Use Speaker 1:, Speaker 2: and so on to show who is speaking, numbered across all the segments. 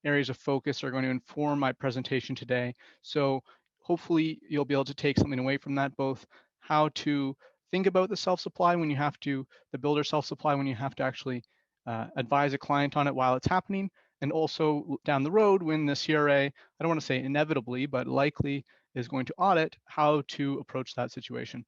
Speaker 1: areas of focus are going to inform my presentation today. So hopefully you'll be able to take something away from that, both how to think about the self-supply when you have to, the builder self-supply when you have to actually advise a client on it while it's happening, and also down the road when the CRA, I don't want to say inevitably, but likely is going to audit, how to approach that situation.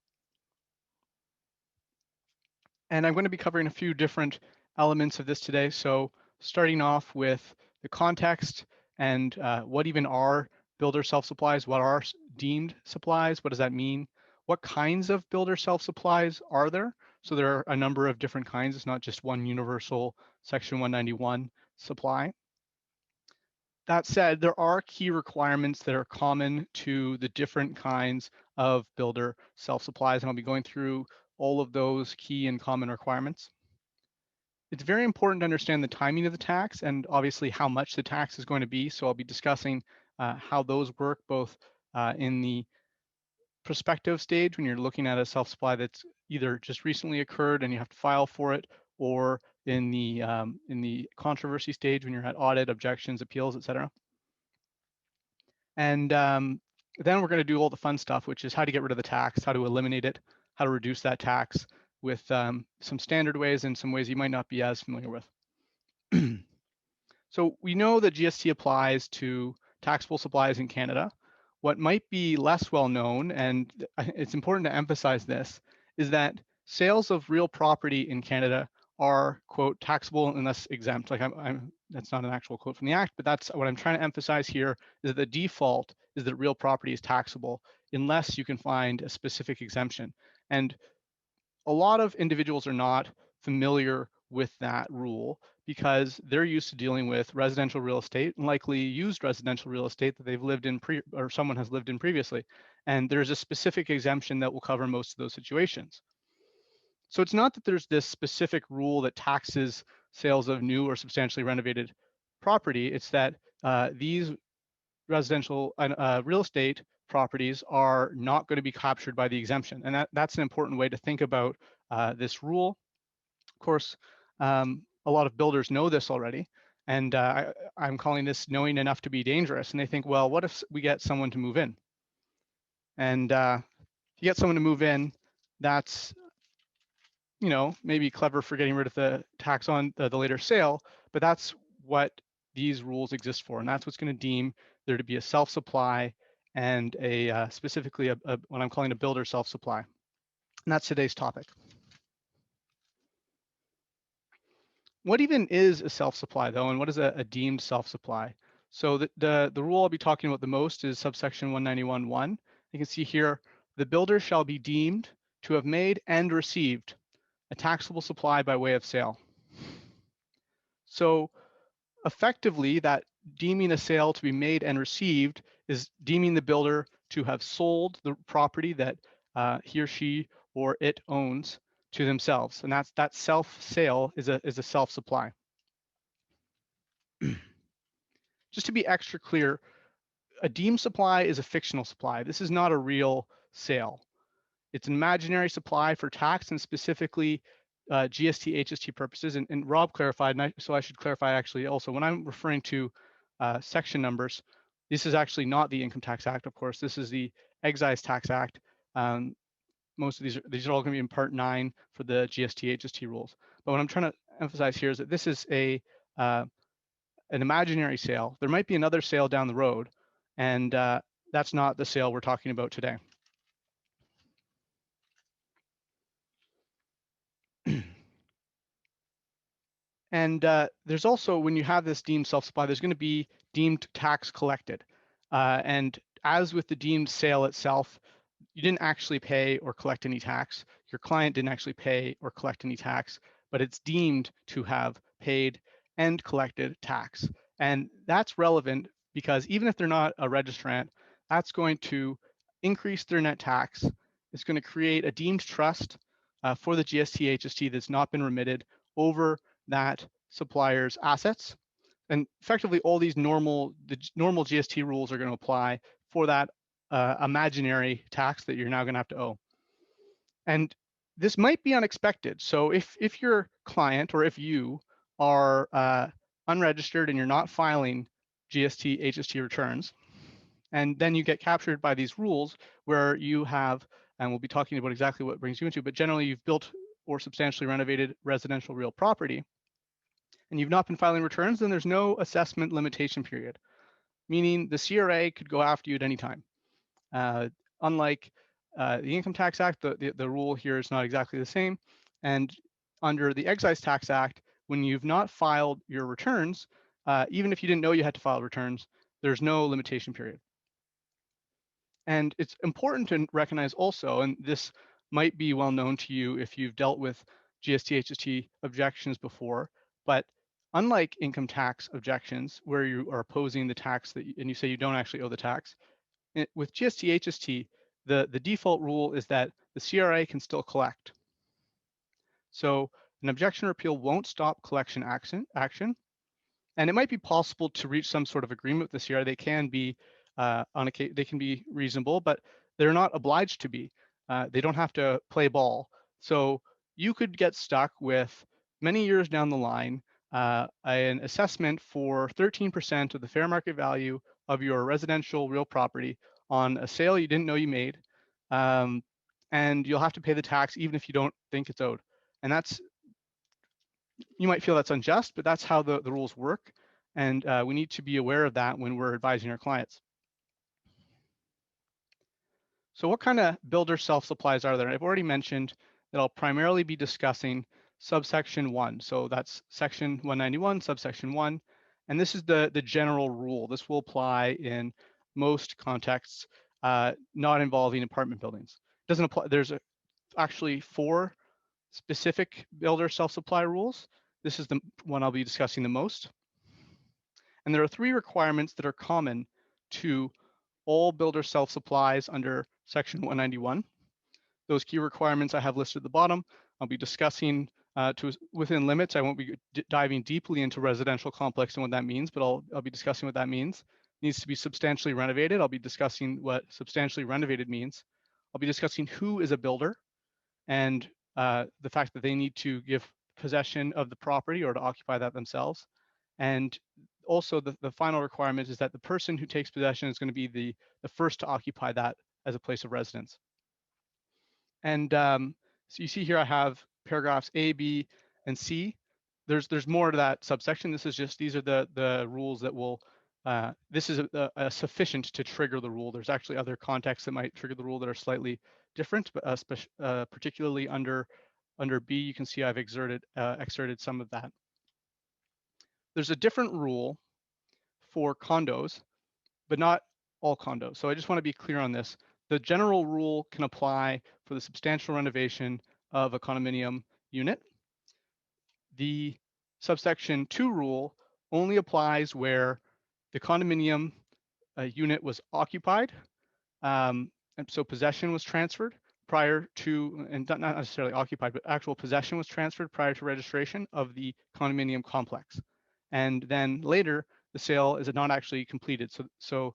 Speaker 1: And I'm going to be covering a few different elements of this today. So starting off with the context and what even are builder self-supplies, what are deemed supplies, what does that mean? What kinds of builder self-supplies are there? So there are a number of different kinds. It's not just one universal Section 191 supply. That said, there are key requirements that are common to the different kinds of builder self-supplies, and I'll be going through all of those key and common requirements. It's very important to understand the timing of the tax and obviously how much the tax is going to be. So I'll be discussing how those work both in the prospective stage when you're looking at a self-supply that's either just recently occurred and you have to file for it, or in the controversy stage when you're at audit, objections, appeals, etc. And then we're going to do all the fun stuff, which is how to get rid of the tax, how to eliminate it, how to reduce that tax with some standard ways and some ways you might not be as familiar with. So we know that GST applies to taxable supplies in Canada. What might be less well known, and it's important to emphasize this, is that sales of real property in Canada are, quote, taxable unless exempt. Like that's not an actual quote from the Act, but that's what I'm trying to emphasize here, is that the default is that real property is taxable unless you can find a specific exemption. And a lot of individuals are not familiar with that rule because they're used to dealing with residential real estate and likely used residential real estate that they've lived in or someone has lived in previously. And there's a specific exemption that will cover most of those situations. So it's not that there's this specific rule that taxes sales of new or substantially renovated property. It's that these residential real estate properties are not going to be captured by the exemption. And that's an important way to think about this rule. Of course, a lot of builders know this already, and I'm calling this knowing enough to be dangerous. And they think, well, what if we get someone to move in? And if you get someone to move in, that's, you know, maybe clever for getting rid of the tax on the later sale, but that's what these rules exist for. And that's what's going to deem there to be a self-supply and a specifically what I'm calling a builder self-supply. And that's today's topic. What even is a self-supply though, and what is a deemed self-supply? So the rule I'll be talking about the most is subsection 191.1. You can see here, the builder shall be deemed to have made and received a taxable supply by way of sale. So effectively, that deeming a sale to be made and received is deeming the builder to have sold the property that he or she or it owns to themselves, and that self-sale is a self-supply. Just to be extra clear, a deemed supply is a fictional supply. This is not a real sale. It's an imaginary supply for tax and specifically GST, HST purposes. And Rob clarified, and so I should clarify actually also, when I'm referring to section numbers, this is actually not the Income Tax Act, of course. This is the Excise Tax Act. Most of these are all going to be in Part 9 for the GST, HST rules. But what I'm trying to emphasize here is that this is an imaginary sale. There might be another sale down the road, and that's not the sale we're talking about today. And there's also, when you have this deemed self-supply, there's going to be deemed tax collected. And as with the deemed sale itself, you didn't actually pay or collect any tax. Your client didn't actually pay or collect any tax, but it's deemed to have paid and collected tax. And that's relevant because even if they're not a registrant, that's going to increase their net tax. It's going to create a deemed trust for the GST, HST that's not been remitted over that supplier's assets. And effectively all these normal GST rules are going to apply for that imaginary tax that you're now going to have to owe. And this might be unexpected. So if your client or if you are unregistered and you're not filing GST, HST returns. And then you get captured by these rules where you have, and we'll be talking about exactly what brings you into, but generally you've built or substantially renovated residential real property and you've not been filing returns, then there's no assessment limitation period, meaning the CRA could go after you at any time. Unlike the Income Tax Act, the rule here is not exactly the same. And under the Excise Tax Act, when you've not filed your returns, even if you didn't know you had to file returns, there's no limitation period. And it's important to recognize also, and this might be well known to you if you've dealt with GST, HST objections before, but unlike income tax objections where you are opposing the tax and you say you don't actually owe the tax, with GST, HST, the default rule is that the CRA can still collect. So an objection or appeal won't stop collection action, and it might be possible to reach some sort of agreement with the CRA. They can be they can be reasonable, but they're not obliged to be. They don't have to play ball. So you could get stuck with many years down the line an assessment for 13% of the fair market value of your residential real property on a sale you didn't know you made, and you'll have to pay the tax even if you don't think it's owed. And that's, you might feel that's unjust, but that's how the rules work. And we need to be aware of that when we're advising our clients. So what kind of builder self-supplies are there? I've already mentioned that I'll primarily be discussing subsection 1. So that's section 191, subsection 1. And this is the general rule. This will apply in most contexts, not involving apartment buildings. It doesn't apply. There's actually 4 specific builder self-supply rules. This is the one I'll be discussing the most. And there are 3 requirements that are common to all builder self-supplies under section 191. Those key requirements I have listed at the bottom. I'll be discussing within limits. I won't be diving deeply into residential complex and what that means, but I'll be discussing what that means. It needs to be substantially renovated. I'll be discussing what substantially renovated means. I'll be discussing who is a builder and the fact that they need to give possession of the property or to occupy that themselves. And also the final requirement is that the person who takes possession is going to be the first to occupy that as a place of residence. And so you see here I have paragraphs A, B, and C. There's more to that subsection. This is just, these are the rules that will, this is sufficient to trigger the rule. There's actually other contexts that might trigger the rule that are slightly different, but particularly under B, you can see I've exerted some of that. There's a different rule for condos, but not all condos. So I just want to be clear on this. The general rule can apply for the substantial renovation of a condominium unit. The subsection 2 rule only applies where the condominium unit was occupied, and so possession was transferred prior to, and not necessarily occupied, but actual possession was transferred prior to registration of the condominium complex. And then later, the sale is not actually completed. So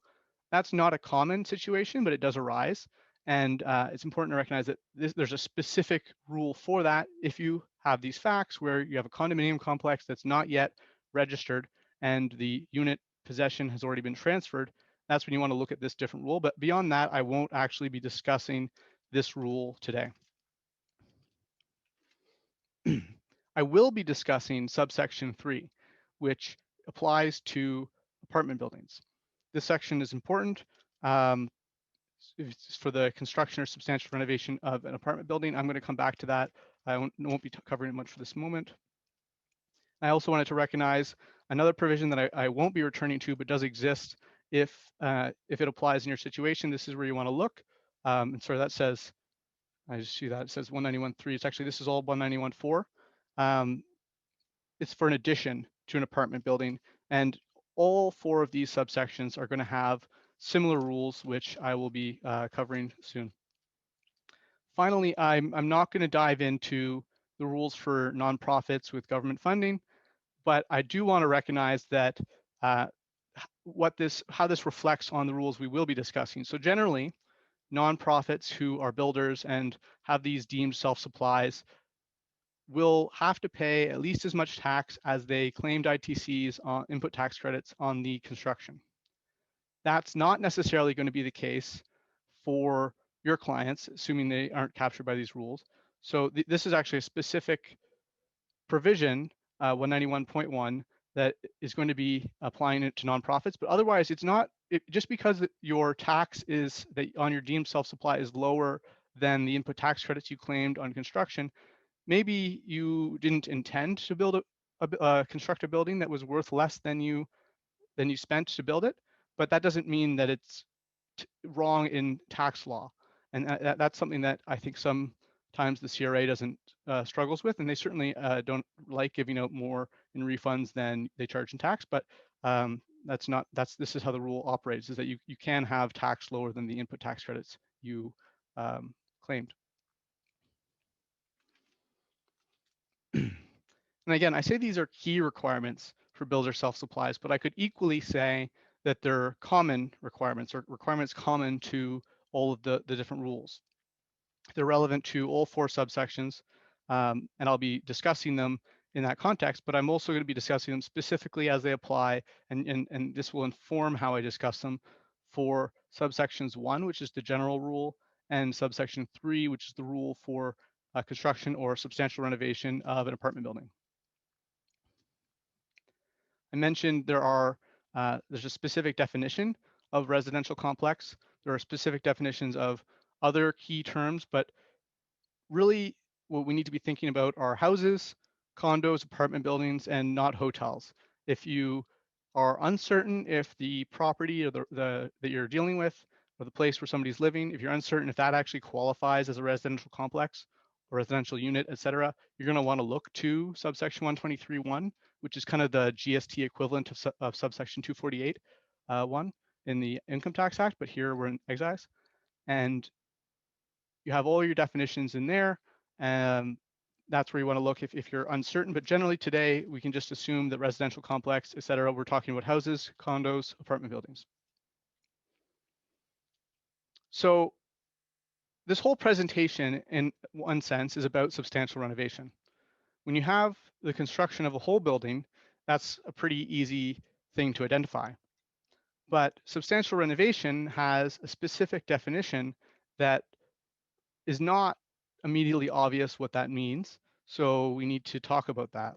Speaker 1: that's not a common situation, but it does arise. And it's important to recognize that there's a specific rule for that. If you have these facts where you have a condominium complex that's not yet registered and the unit possession has already been transferred, that's when you want to look at this different rule. But beyond that, I won't actually be discussing this rule today. I will be discussing subsection 3, which applies to apartment buildings. This section is important for the construction or substantial renovation of an apartment building. I'm going to come back to that. I won't be covering it much for this moment. I also wanted to recognize another provision that I won't be returning to, but does exist if it applies in your situation. This is where you want to look. And sorry, that says, I just see that it says 191.3. It's actually, this is all 191.4. It's for an addition to an apartment building. And all 4 of these subsections are going to have similar rules, which I will be covering soon. Finally, I'm not going to dive into the rules for nonprofits with government funding, but I do want to recognize that how this reflects on the rules we will be discussing. So generally, nonprofits who are builders and have these deemed self-supplies will have to pay at least as much tax as they claimed ITCs on input tax credits on the construction. That's not necessarily going to be the case for your clients, assuming they aren't captured by these rules. So this is actually a specific provision, 191.1, that is going to be applying it to nonprofits, but otherwise it's not, just because your tax is that on your deemed self-supply is lower than the input tax credits you claimed on construction, maybe you didn't intend to build construct a building that was worth less than you spent to build it, but that doesn't mean that it's wrong in tax law. And that's something that I think sometimes the CRA doesn't struggles with, and they certainly don't like giving out more in refunds than they charge in tax. But this is how the rule operates: is that you can have tax lower than the input tax credits you claimed. And again, I say these are key requirements for builder self-supplies, but I could equally say that they're common requirements, or requirements common to all of the different rules. They're relevant to all 4 subsections, and I'll be discussing them in that context, but I'm also going to be discussing them specifically as they apply, and this will inform how I discuss them for subsections 1, which is the general rule, and subsection 3, which is the rule for construction or substantial renovation of an apartment building. I mentioned there's a specific definition of residential complex. There are specific definitions of other key terms, but really what we need to be thinking about are houses, condos, apartment buildings, and not hotels. If you are uncertain if the property or that you're dealing with, or the place where somebody's living, if you're uncertain if that actually qualifies as a residential complex or residential unit, et cetera, you're going to want to look to subsection 123.1, which is kind of the GST equivalent of subsection 248.1 in the Income Tax Act, but here we're in excise. And you have all your definitions in there. That's where you want to look if you're uncertain. But generally today, we can just assume that residential complex, et cetera, we're talking about houses, condos, apartment buildings. So this whole presentation, in one sense, is about substantial renovation. When you have the construction of a whole building, that's a pretty easy thing to identify. But substantial renovation has a specific definition that is not immediately obvious what that means. So we need to talk about that.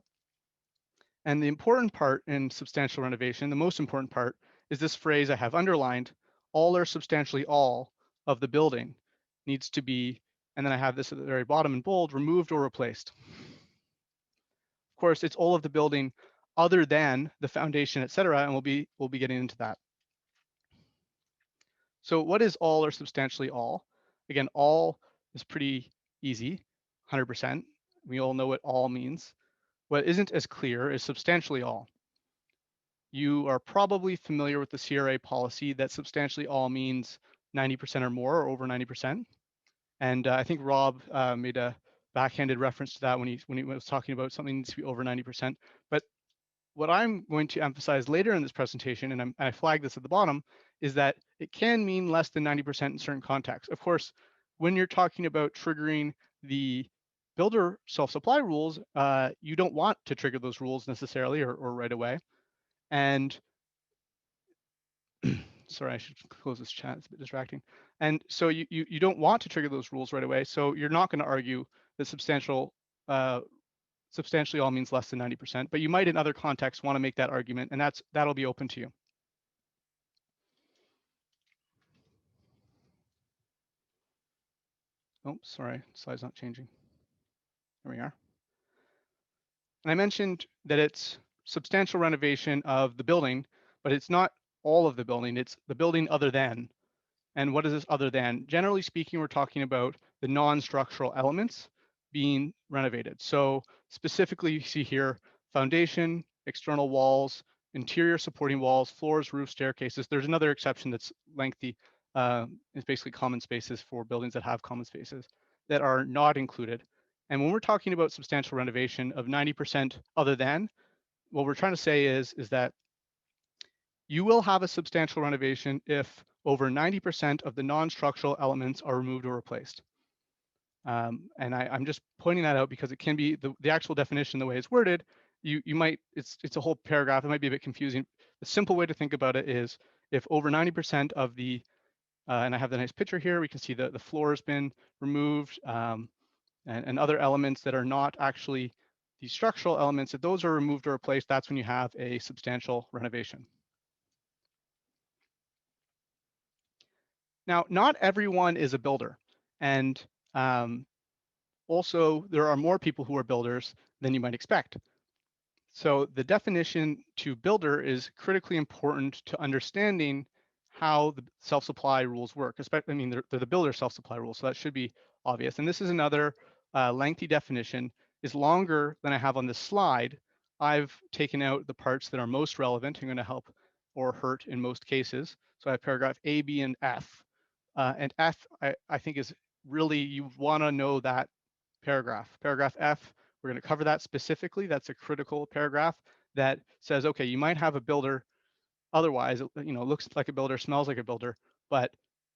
Speaker 1: And the important part in substantial renovation, the most important part, is this phrase I have underlined: all or substantially all of the building needs to be, and then I have this at the very bottom in bold, removed or replaced. Of course, it's all of the building other than the foundation, et cetera, and we'll be getting into that. So what is all or substantially all? Again, all is pretty easy, 100%. We all know what all means. What isn't as clear is substantially all. You are probably familiar with the CRA policy that substantially all means 90% or more, or over 90%. And I think Rob made a backhanded reference to that when he was talking about something needs to be over 90%. But what I'm going to emphasize later in this presentation, and I flagged this at the bottom, is that it can mean less than 90% in certain contexts. Of course, when you're talking about triggering the builder self-supply rules, you don't want to trigger those rules necessarily or right away. And sorry, I should close this chat, it's a bit distracting. And so you don't want to trigger those rules right away. So you're not going to argue that substantially all means less than 90%, but you might in other contexts want to make that argument, and that'll be open to you. Oh, sorry, slide's not changing. There we are. And I mentioned that it's substantial renovation of the building, but it's not all of the building, it's the building other than. And what is this other than? Generally speaking, we're talking about the non-structural elements being renovated. So specifically, you see here, foundation, external walls, interior supporting walls, floors, roofs, staircases. There's another exception that's lengthy. It's basically common spaces for buildings that have common spaces that are not included. And when we're talking about substantial renovation of 90% other than, what we're trying to say is that you will have a substantial renovation if over 90% of the non-structural elements are removed or replaced. And I'm just pointing that out because it can be the actual definition, the way it's worded, you might, it's a whole paragraph, it might be a bit confusing. The simple way to think about it is if over 90% of the, and I have the nice picture here, we can see the floor has been removed, and other elements that are not actually the structural elements, if those are removed or replaced, that's when you have a substantial renovation. Now, not everyone is a builder, and also there are more people who are builders than you might expect. So the definition to builder is critically important to understanding how the self-supply rules work. Especially, I mean, they're the builder self-supply rules, so that should be obvious. And this is another lengthy definition, is longer than I have on this slide. I've taken out the parts that are most relevant and going to help or hurt in most cases. So I have paragraph A, B, and F. And F, I think is really, you want to know that paragraph. Paragraph F, we're going to cover that specifically. That's a critical paragraph that says, okay, you might have a builder, otherwise, looks like a builder, smells like a builder, but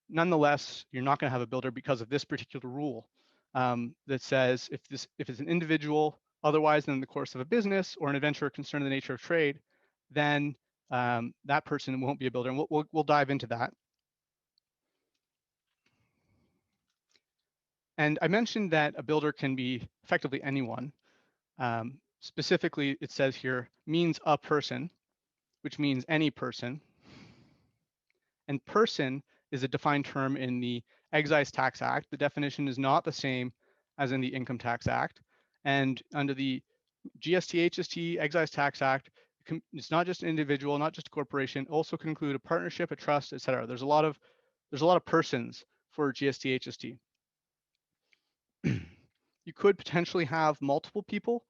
Speaker 1: nonetheless, you're not going to have a builder because of this particular rule that says if it's an individual, otherwise than in the course of a business or an adventure concern in the nature of trade, then that person won't be a builder. And we'll dive into that. And I mentioned that a builder can be effectively anyone. Specifically, it says here, means a person, which means any person. And person is a defined term in the Excise Tax Act. The definition is not the same as in the Income Tax Act. And under the GST, HST, Excise Tax Act, it's not just an individual, not just a corporation, also can include a partnership, a trust, etc. There's a lot of persons for GST, HST. You could potentially have multiple people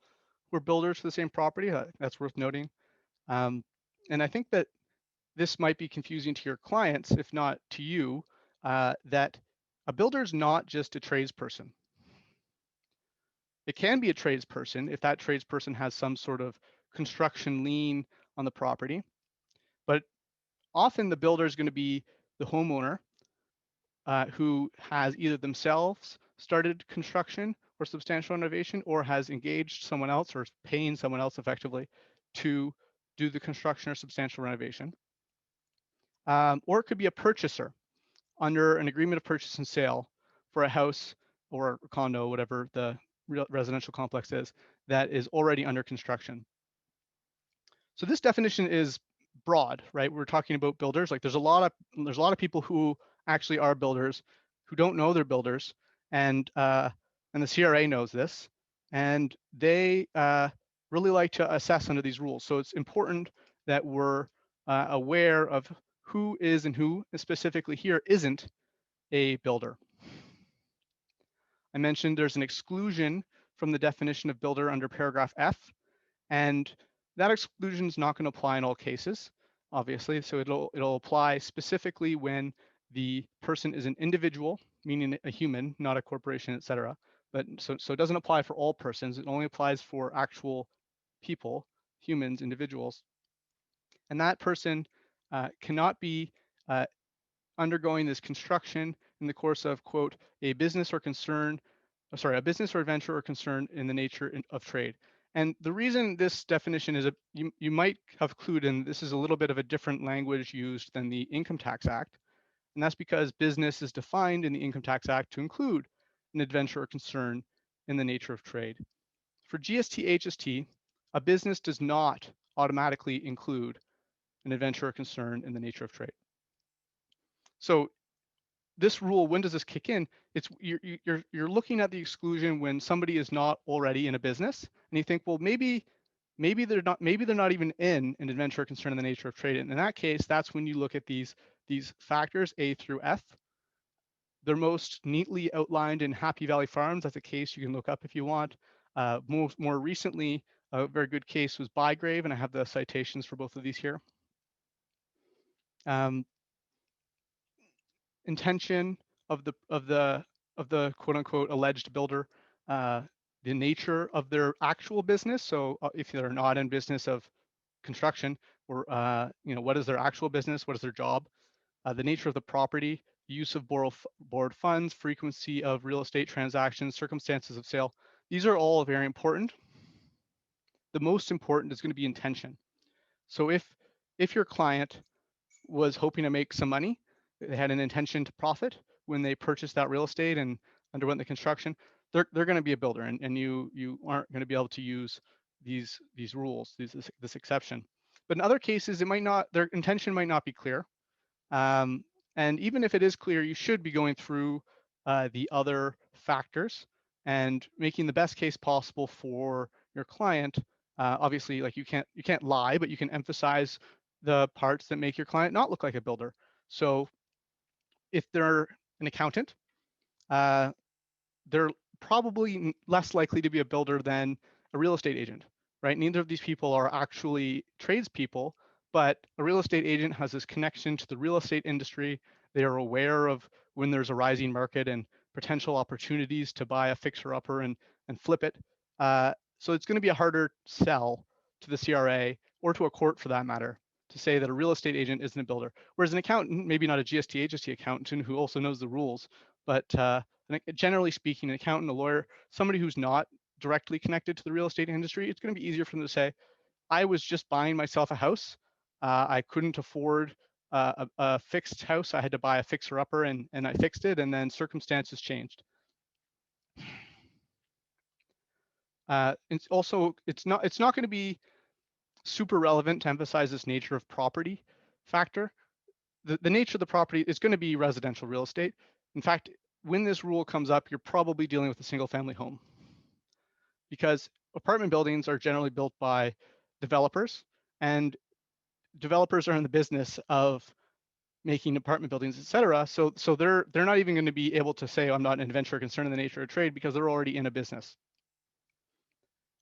Speaker 1: who are builders for the same property. That's worth noting. And I think that this might be confusing to your clients, if not to you, that a builder is not just a tradesperson. It can be a tradesperson if that tradesperson has some sort of construction lien on the property, but often the builder is going to be the homeowner who has either themselves started construction or substantial renovation, or has engaged someone else or is paying someone else effectively to do the construction or substantial renovation. Or it could be a purchaser under an agreement of purchase and sale for a house or a condo, whatever the residential complex is, that is already under construction. So this definition is broad, right? We're talking about builders. Like there's a lot of people who actually are builders who don't know they're builders, and the CRA knows this, and they really like to assess under these rules. So it's important that we're aware of who is and who specifically here isn't a builder. I mentioned there's an exclusion from the definition of builder under paragraph F, and that exclusion is not going to apply in all cases, obviously. So it'll apply specifically when the person is an individual, meaning a human, not a corporation, etc. But so it doesn't apply for all persons. It only applies for actual people, humans, individuals. And that person cannot be undergoing this construction in the course of, quote, a business or adventure or concern in the nature of trade. And the reason this definition is, you might have clued in, this is a little bit of a different language used than the Income Tax Act. And that's because business is defined in the Income Tax Act to include an adventure or concern in the nature of trade. For GST, HST, a business does not automatically include an adventure or concern in the nature of trade. So this rule, when does this kick in? It's you're looking at the exclusion when somebody is not already in a business, and you think, well, maybe they're not even in an adventure or concern in the nature of trade. And in that case, that's when you look at these factors, A through F. They're most neatly outlined in Happy Valley Farms. That's a case you can look up if you want. More recently, a very good case was Bygrave, and I have the citations for both of these here. Intention of the quote unquote alleged builder, the nature of their actual business. So if they're not in business of construction, or what is their actual business? What is their job? The nature of the property, use of borrowed funds, frequency of real estate transactions, circumstances of sale. These are all very important. The most important is going to be intention. So if your client was hoping to make some money, they had an intention to profit when they purchased that real estate and underwent the construction, they're going to be a builder, and you aren't going to be able to use these rules, this exception. But in other cases, it might not, their intention might not be clear. Um, and even if it is clear, you should be going through the other factors and making the best case possible for your client. Obviously, like you can't lie, but you can emphasize the parts that make your client not look like a builder. So if they're an accountant, uh, they're probably less likely to be a builder than a real estate agent, right? Neither of these people are actually tradespeople, but a real estate agent has this connection to the real estate industry. They are aware of when there's a rising market and potential opportunities to buy a fixer-upper and flip it. So it's going to be a harder sell to the CRA or to a court for that matter to say that a real estate agent isn't a builder. Whereas an accountant, maybe not a GST HST accountant who also knows the rules, but generally speaking, an accountant, a lawyer, somebody who's not directly connected to the real estate industry, it's going to be easier for them to say, I was just buying myself a house. I couldn't afford a fixed house. I had to buy a fixer-upper, and I fixed it, and then circumstances changed. It's also it's not going to be super relevant to emphasize this nature of property factor. The nature of the property is going to be residential real estate. In fact, when this rule comes up, you're probably dealing with a single family home, because apartment buildings are generally built by developers, and developers are in the business of making apartment buildings, et cetera. So they're not even going to be able to say, oh, I'm not an adventurer concerned in the nature of trade, because they're already in a business.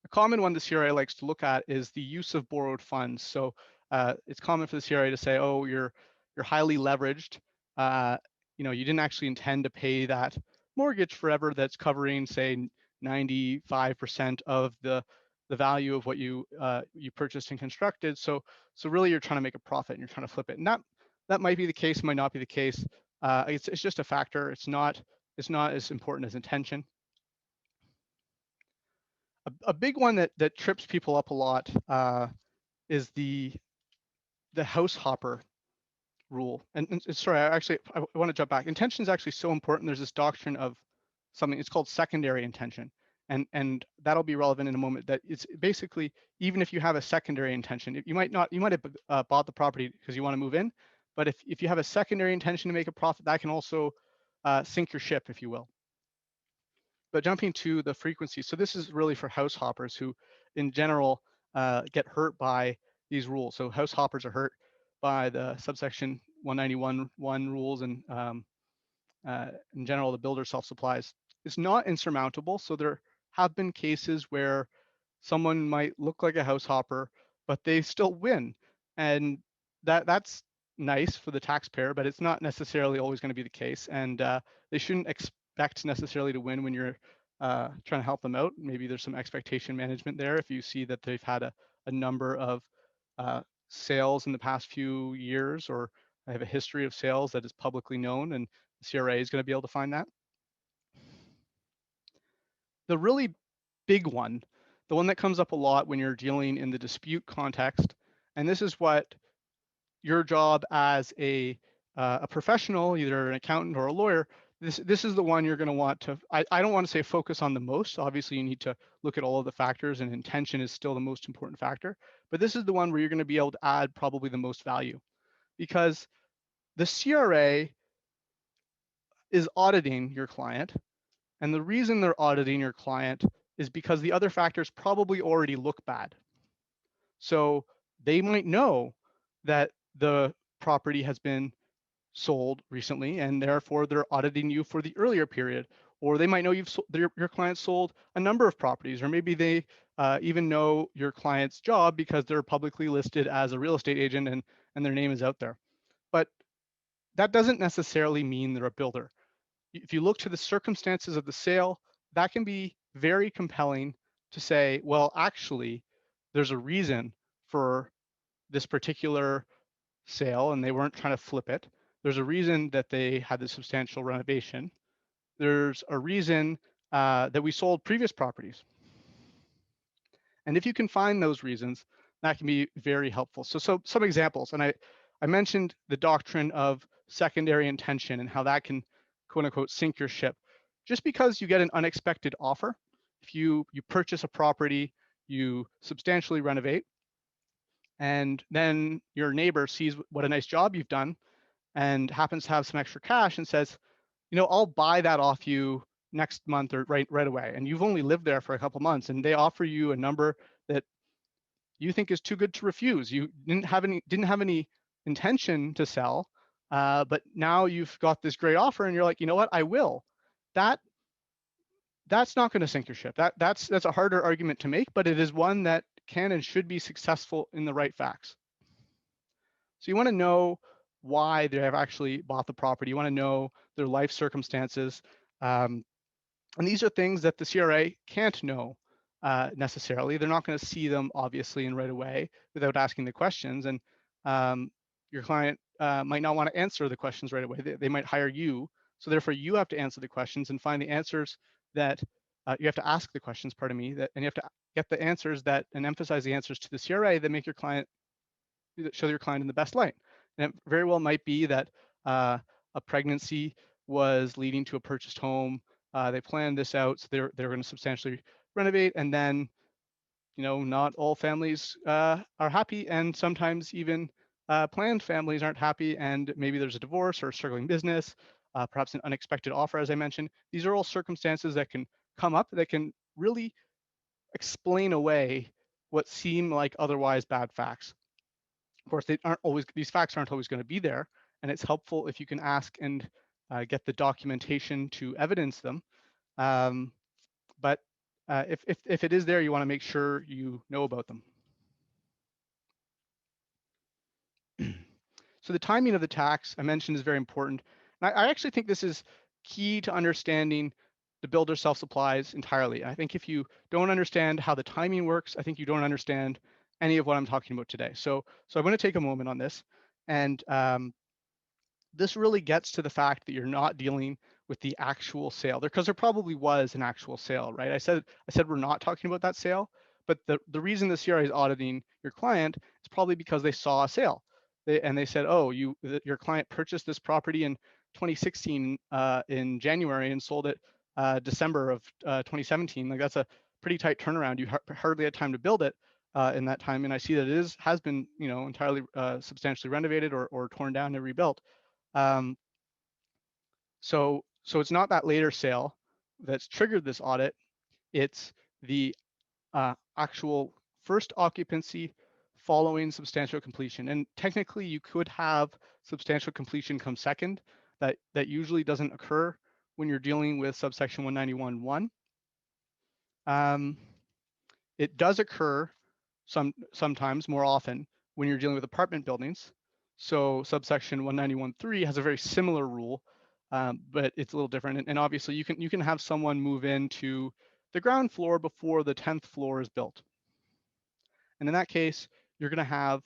Speaker 1: A common one the CRA likes to look at is the use of borrowed funds. So it's common for the CRA to say, oh, you're highly leveraged. You didn't actually intend to pay that mortgage forever that's covering, say, 95% of the value of what you purchased and constructed. So really you're trying to make a profit and you're trying to flip it. And that might be the case, might not be the case. It's just a factor. It's not as important as intention. A big one that trips people up a lot is the house hopper rule. And sorry, I want to jump back. Intention is actually so important. There's this doctrine of something, it's called secondary intention. And that'll be relevant in a moment. That it's basically, even if you have a secondary intention, you might have bought the property because you want to move in, but if you have a secondary intention to make a profit, that can also sink your ship, if you will. But jumping to the frequency, so this is really for house hoppers who, in general, get hurt by these rules. So house hoppers are hurt by the subsection 191.1 rules, and in general, the builder self-supplies. It's not insurmountable. So there have been cases where someone might look like a house hopper, but they still win, and that's nice for the taxpayer, but it's not necessarily always going to be the case. And they shouldn't expect necessarily to win when you're trying to help them out. Maybe there's some expectation management there. If you see that they've had a number of sales in the past few years, or I have a history of sales that is publicly known, and the CRA is going to be able to find that. The really big one, the one that comes up a lot when you're dealing in the dispute context, and this is what your job as a professional, either an accountant or a lawyer, this is the one you're going to want to, I don't want to say focus on the most. Obviously, you need to look at all of the factors, and intention is still the most important factor. But this is the one where you're going to be able to add probably the most value, because the CRA is auditing your client. And the reason they're auditing your client is because the other factors probably already look bad. So they might know that the property has been sold recently, and therefore they're auditing you for the earlier period. Or they might know your client sold a number of properties, or maybe they even know your client's job because they're publicly listed as a real estate agent, and their name is out there. But that doesn't necessarily mean they're a builder. If you look to the circumstances of the sale, that can be very compelling to say, well, actually, there's a reason for this particular sale, and they weren't trying to flip it. There's a reason that they had the substantial renovation. There's a reason that we sold previous properties. And if you can find those reasons, that can be very helpful. So some examples, and I mentioned the doctrine of secondary intention and how that can quote unquote sink your ship. Just because you get an unexpected offer, if you purchase a property, you substantially renovate, and then your neighbor sees what a nice job you've done and happens to have some extra cash and says, you know, I'll buy that off you next month or right away. And you've only lived there for a couple months, and they offer you a number that you think is too good to refuse. You didn't have any intention to sell, but now you've got this great offer, and you're like, you know what, I will. That's not going to sink your ship. That's a harder argument to make, but it is one that can and should be successful in the right facts. So you want to know why they have actually bought the property. You want to know their life circumstances. And these are things that the CRA can't know necessarily. They're not going to see them obviously and right away without asking the questions. And your client might not want to answer the questions right away. They might hire you. So therefore you have to answer the questions and find the answers that you have to ask the questions, pardon me, and you have to get the answers that and emphasize the answers to the CRA that make your client, show your client in the best light. And it very well might be that a pregnancy was leading to a purchased home. They planned this out, so they're going to substantially renovate, and then, you know, not all families are happy, and sometimes even planned families aren't happy, and maybe there's a divorce or a struggling business, perhaps an unexpected offer, as I mentioned. These are all circumstances that can come up that can really explain away what seem like otherwise bad facts. Of course, these facts aren't always going to be there, and it's helpful if you can ask and get the documentation to evidence them. But if it is there, you want to make sure you know about them. So the timing of the tax I mentioned is very important. And I actually think this is key to understanding the builder self-supplies entirely. I think if you don't understand how the timing works, I think you don't understand any of what I'm talking about today. So I'm going to take a moment on this, and this really gets to the fact that you're not dealing with the actual sale there, because there probably was an actual sale, right? I said we're not talking about that sale, but the reason the CRA is auditing your client is probably because they saw a sale. They said, oh, your client purchased this property in 2016 in January and sold it December of 2017. Like, that's a pretty tight turnaround. You hardly had time to build it in that time, and I see that it has been, you know, entirely substantially renovated or torn down and rebuilt. So it's not that later sale that's triggered this audit. It's the actual first occupancy following substantial completion. And technically, you could have substantial completion come second. That usually doesn't occur when you're dealing with subsection 191.1. It does occur sometimes, more often, when you're dealing with apartment buildings. So subsection 191.3 has a very similar rule, but it's a little different. And obviously, you can have someone move into the ground floor before the 10th floor is built. And in that case, you're going to have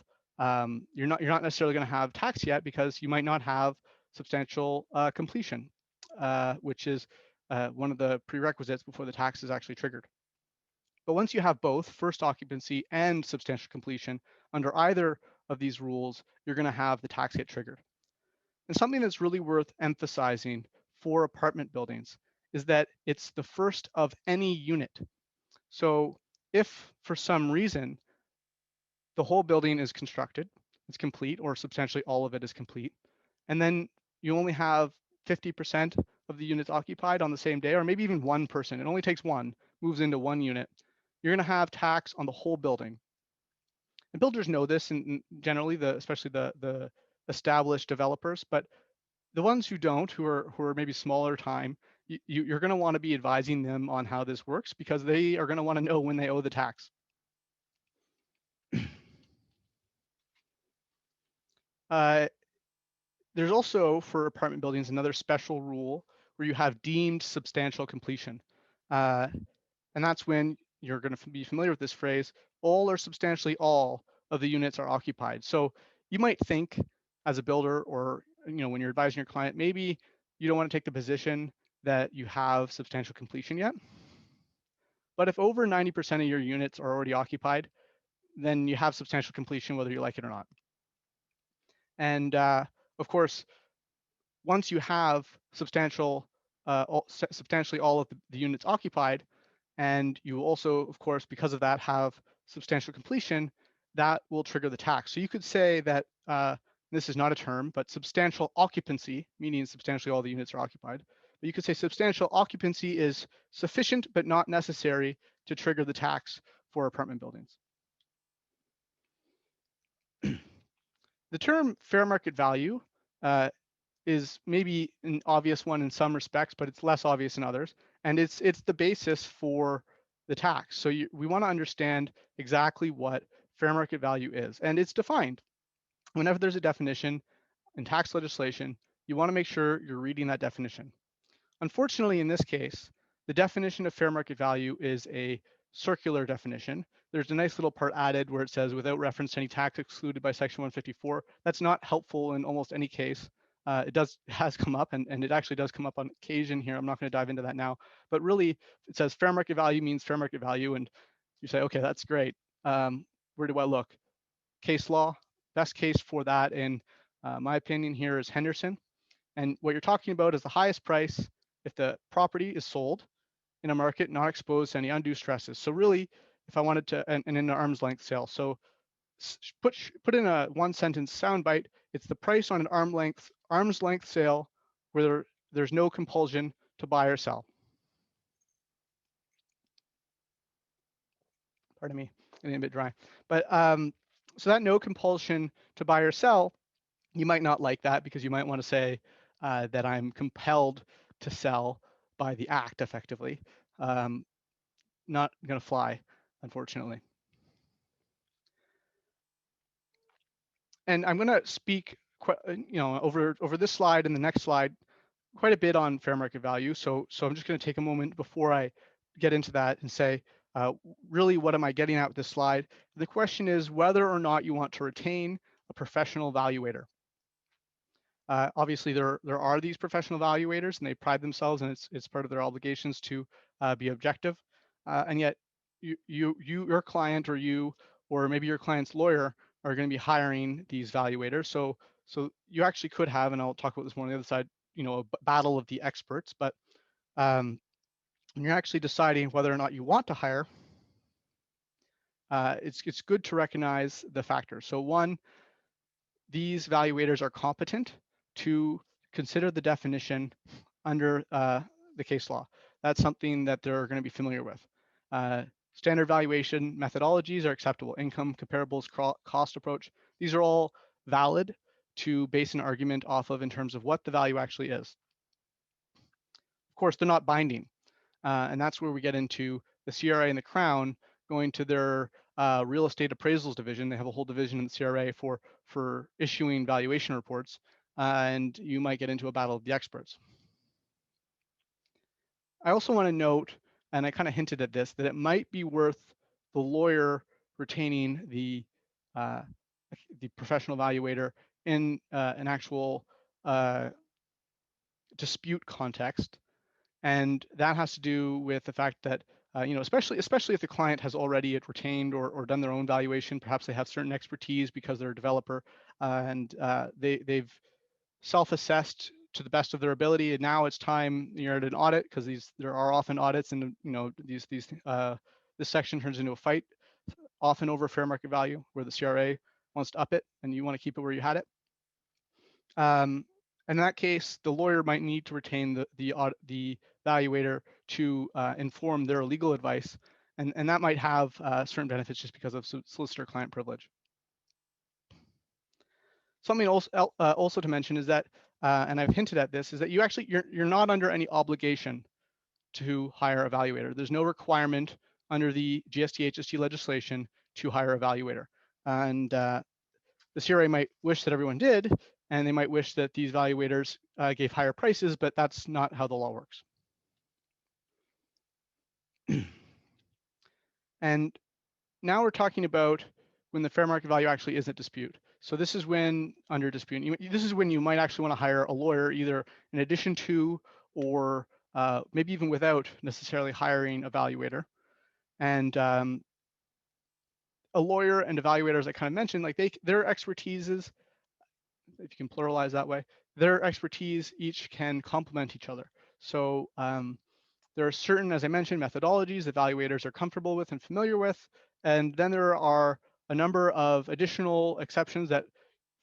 Speaker 1: you're not necessarily going to have tax yet, because you might not have substantial completion, which is one of the prerequisites before the tax is actually triggered. But once you have both first occupancy and substantial completion under either of these rules, you're going to have the tax get triggered. And something that's really worth emphasizing for apartment buildings is that it's the first of any unit. So if for some reason the whole building is constructed, it's complete, or substantially all of it is complete, and then you only have 50% of the units occupied on the same day, or maybe even one person, it only takes one, moves into one unit, you're going to have tax on the whole building. And builders know this, and generally, especially the established developers, but the ones who don't, who are maybe smaller time, you're going to want to be advising them on how this works, because they are going to want to know when they owe the tax. There's also, for apartment buildings, another special rule where you have deemed substantial completion. And that's when you're going to be familiar with this phrase, all or substantially all of the units are occupied. So you might think, as a builder or when you're advising your client, maybe you don't want to take the position that you have substantial completion yet. But if over 90% of your units are already occupied, then you have substantial completion whether you like it or not. And of course, once you have substantially all of the units occupied, and you also, of course, because of that, have substantial completion, that will trigger the tax. So you could say that, this is not a term, but substantial occupancy, meaning substantially all the units are occupied. But you could say substantial occupancy is sufficient but not necessary to trigger the tax for apartment buildings. The term fair market value is maybe an obvious one in some respects, but it's less obvious in others. And it's the basis for the tax. So we want to understand exactly what fair market value is. And it's defined. Whenever there's a definition in tax legislation, you want to make sure you're reading that definition. Unfortunately, in this case, the definition of fair market value is a circular definition. There's a nice little part added where it says without reference to any tax excluded by section 154. That's not helpful in almost any case. It has come up, and it actually does come up on occasion here. I'm not going to dive into that now, but really it says fair market value means fair market value, and you say, okay, that's great. Where do I look? Case law. Best case for that, in my opinion, here is Henderson. And what you're talking about is the highest price if the property is sold in a market not exposed to any undue stresses. So really, if I wanted to, and in an arm's length sale. So put in a one sentence soundbite, it's the price on an arm's length sale where there's no compulsion to buy or sell. Pardon me, getting a bit dry. But so that no compulsion to buy or sell, you might not like that because you might want to say that I'm compelled to sell by the act effectively. Not going to fly, unfortunately. And I'm going to speak, over this slide and the next slide, quite a bit on fair market value. So I'm just going to take a moment before I get into that and say, really, what am I getting at with this slide? The question is whether or not you want to retain a professional valuator. Obviously, there are these professional evaluators, and they pride themselves, and it's part of their obligations to be objective. And yet, your client or maybe your client's lawyer are going to be hiring these evaluators. So you actually could have, and I'll talk about this more on the other side, a battle of the experts. But when you're actually deciding whether or not you want to hire, it's good to recognize the factors. So one, these evaluators are competent to consider the definition under the case law. That's something that they're going to be familiar with. Standard valuation methodologies are acceptable. Income, comparables, cost approach. These are all valid to base an argument off of in terms of what the value actually is. Of course, they're not binding. And that's where we get into the CRA and the Crown going to their real estate appraisals division. They have a whole division in the CRA for issuing valuation reports, and you might get into a battle of the experts. I also want to note, and I kind of hinted at this, that it might be worth the lawyer retaining the professional evaluator in an actual dispute context. And that has to do with the fact that, especially if the client has already retained or done their own valuation, perhaps they have certain expertise because they're a developer, and they've self-assessed to the best of their ability. And now it's time you're at an audit, because there are often audits, and this section turns into a fight, often over fair market value, where the CRA wants to up it and you want to keep it where you had it. In that case, the lawyer might need to retain the evaluator to inform their legal advice, and that might have certain benefits just because of solicitor-client privilege. Something also to mention is that, and I've hinted at this, is that you're not under any obligation to hire an evaluator. There's no requirement under the GST-HST legislation to hire an evaluator, and the CRA might wish that everyone did, and they might wish that these evaluators gave higher prices, but that's not how the law works. And now we're talking about when the fair market value actually is at dispute. So this is when, under dispute, this is when you might actually want to hire a lawyer, either in addition to or maybe even without necessarily hiring a evaluator. And a lawyer and evaluator, as I kind of mentioned, like their expertise is, if you can pluralize that way, their expertise each can complement each other. So there are certain, as I mentioned, methodologies evaluators are comfortable with and familiar with, and then there are a number of additional exceptions that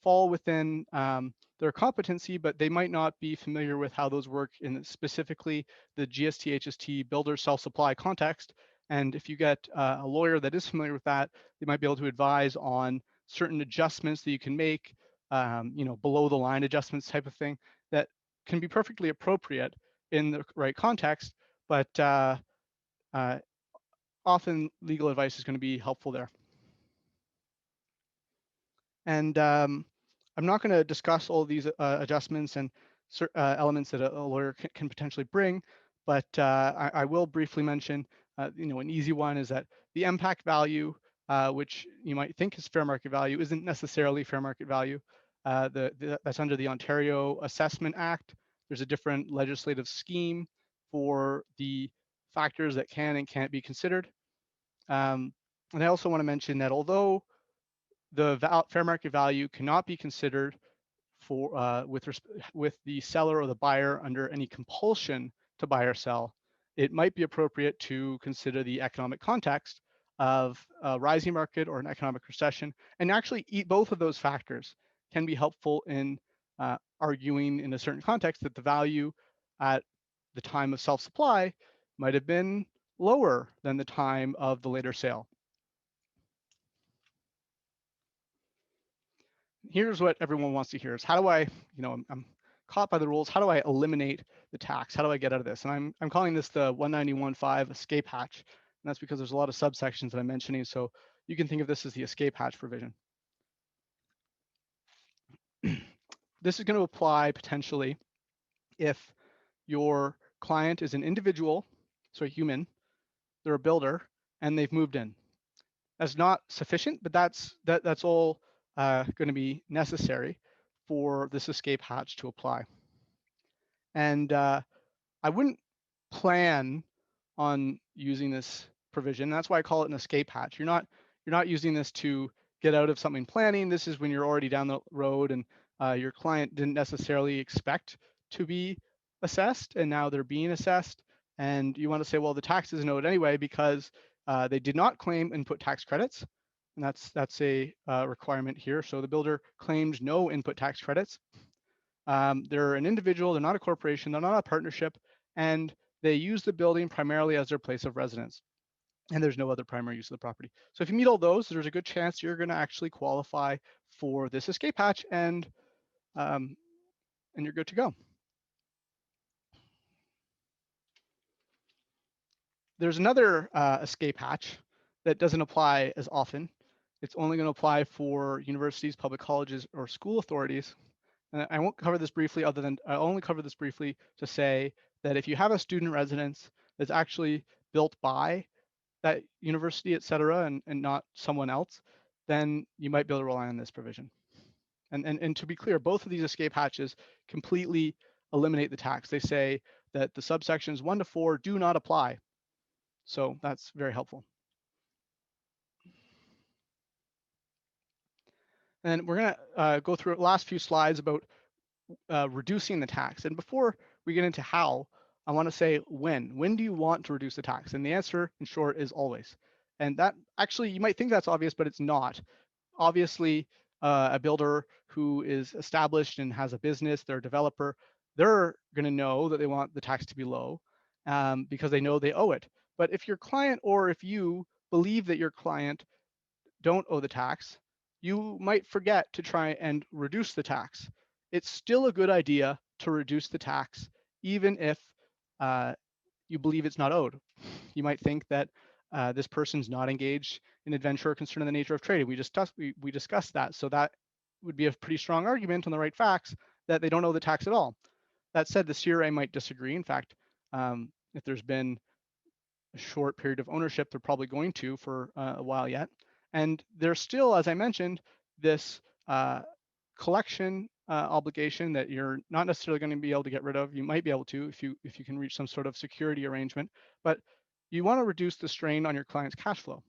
Speaker 1: fall within their competency, but they might not be familiar with how those work in specifically the GST-HST builder self-supply context. And if you get a lawyer that is familiar with that, they might be able to advise on certain adjustments that you can make, below the line adjustments type of thing that can be perfectly appropriate in the right context, but often legal advice is going to be helpful there. And I'm not going to discuss all these adjustments and elements that a lawyer can potentially bring, but I will briefly mention, an easy one is that the impact value, which you might think is fair market value, isn't necessarily fair market value. That's under the Ontario Assessment Act. There's a different legislative scheme for the factors that can and can't be considered. And I also want to mention that although the fair market value cannot be considered for with the seller or the buyer under any compulsion to buy or sell, it might be appropriate to consider the economic context of a rising market or an economic recession. And actually, both of those factors can be helpful in arguing in a certain context that the value at the time of self-supply might have been lower than the time of the later sale. Here's what everyone wants to hear is how do I, I'm caught by the rules. How do I eliminate the tax? How do I get out of this? And I'm calling this the 191.5 escape hatch. And that's because there's a lot of subsections that I'm mentioning. So you can think of this as the escape hatch provision. This is going to apply potentially if your client is an individual, so a human, they're a builder, and they've moved in. That's not sufficient, but that's all going to be necessary for this escape hatch to apply. And I wouldn't plan on using this provision. That's why I call it an escape hatch. You're not using this to get out of something planning. This is when you're already down the road and your client didn't necessarily expect to be assessed, and now they're being assessed. And you want to say, well, the tax isn't owed anyway because they did not claim input tax credits, and that's a requirement here. So the builder claimed no input tax credits. They're an individual, they're not a corporation, they're not a partnership, and they use the building primarily as their place of residence. And there's no other primary use of the property. So if you meet all those, there's a good chance you're going to actually qualify for this escape hatch, and you're good to go. There's another escape hatch that doesn't apply as often. It's only going to apply for universities, public colleges, or school authorities. And I won't cover this briefly, other than I only cover this briefly to say that if you have a student residence that's actually built by that university, et cetera, and not someone else, then you might be able to rely on this provision. And to be clear, both of these escape hatches completely eliminate the tax. They say that the subsections 1 to 4 do not apply. So that's very helpful. And we're going to go through the last few slides about reducing the tax. And before we get into how, I want to say when. When do you want to reduce the tax? And the answer, in short, is always. And that actually, you might think that's obvious, but it's not. Obviously, a builder who is established and has a business, they're a developer, they're going to know that they want the tax to be low because they know they owe it. But if your client, or if you believe that your client don't owe the tax, you might forget to try and reduce the tax. It's still a good idea to reduce the tax, even if you believe it's not owed. You might think that this person's not engaged in adventure or concern in the nature of trade. We discussed that. So that would be a pretty strong argument on the right facts that they don't owe the tax at all. That said, the CRA might disagree. In fact, if there's been a short period of ownership, they're probably going to for a while yet. And there's still, as I mentioned, this collection obligation that you're not necessarily going to be able to get rid of. You might be able to if you can reach some sort of security arrangement, but you want to reduce the strain on your client's cash flow.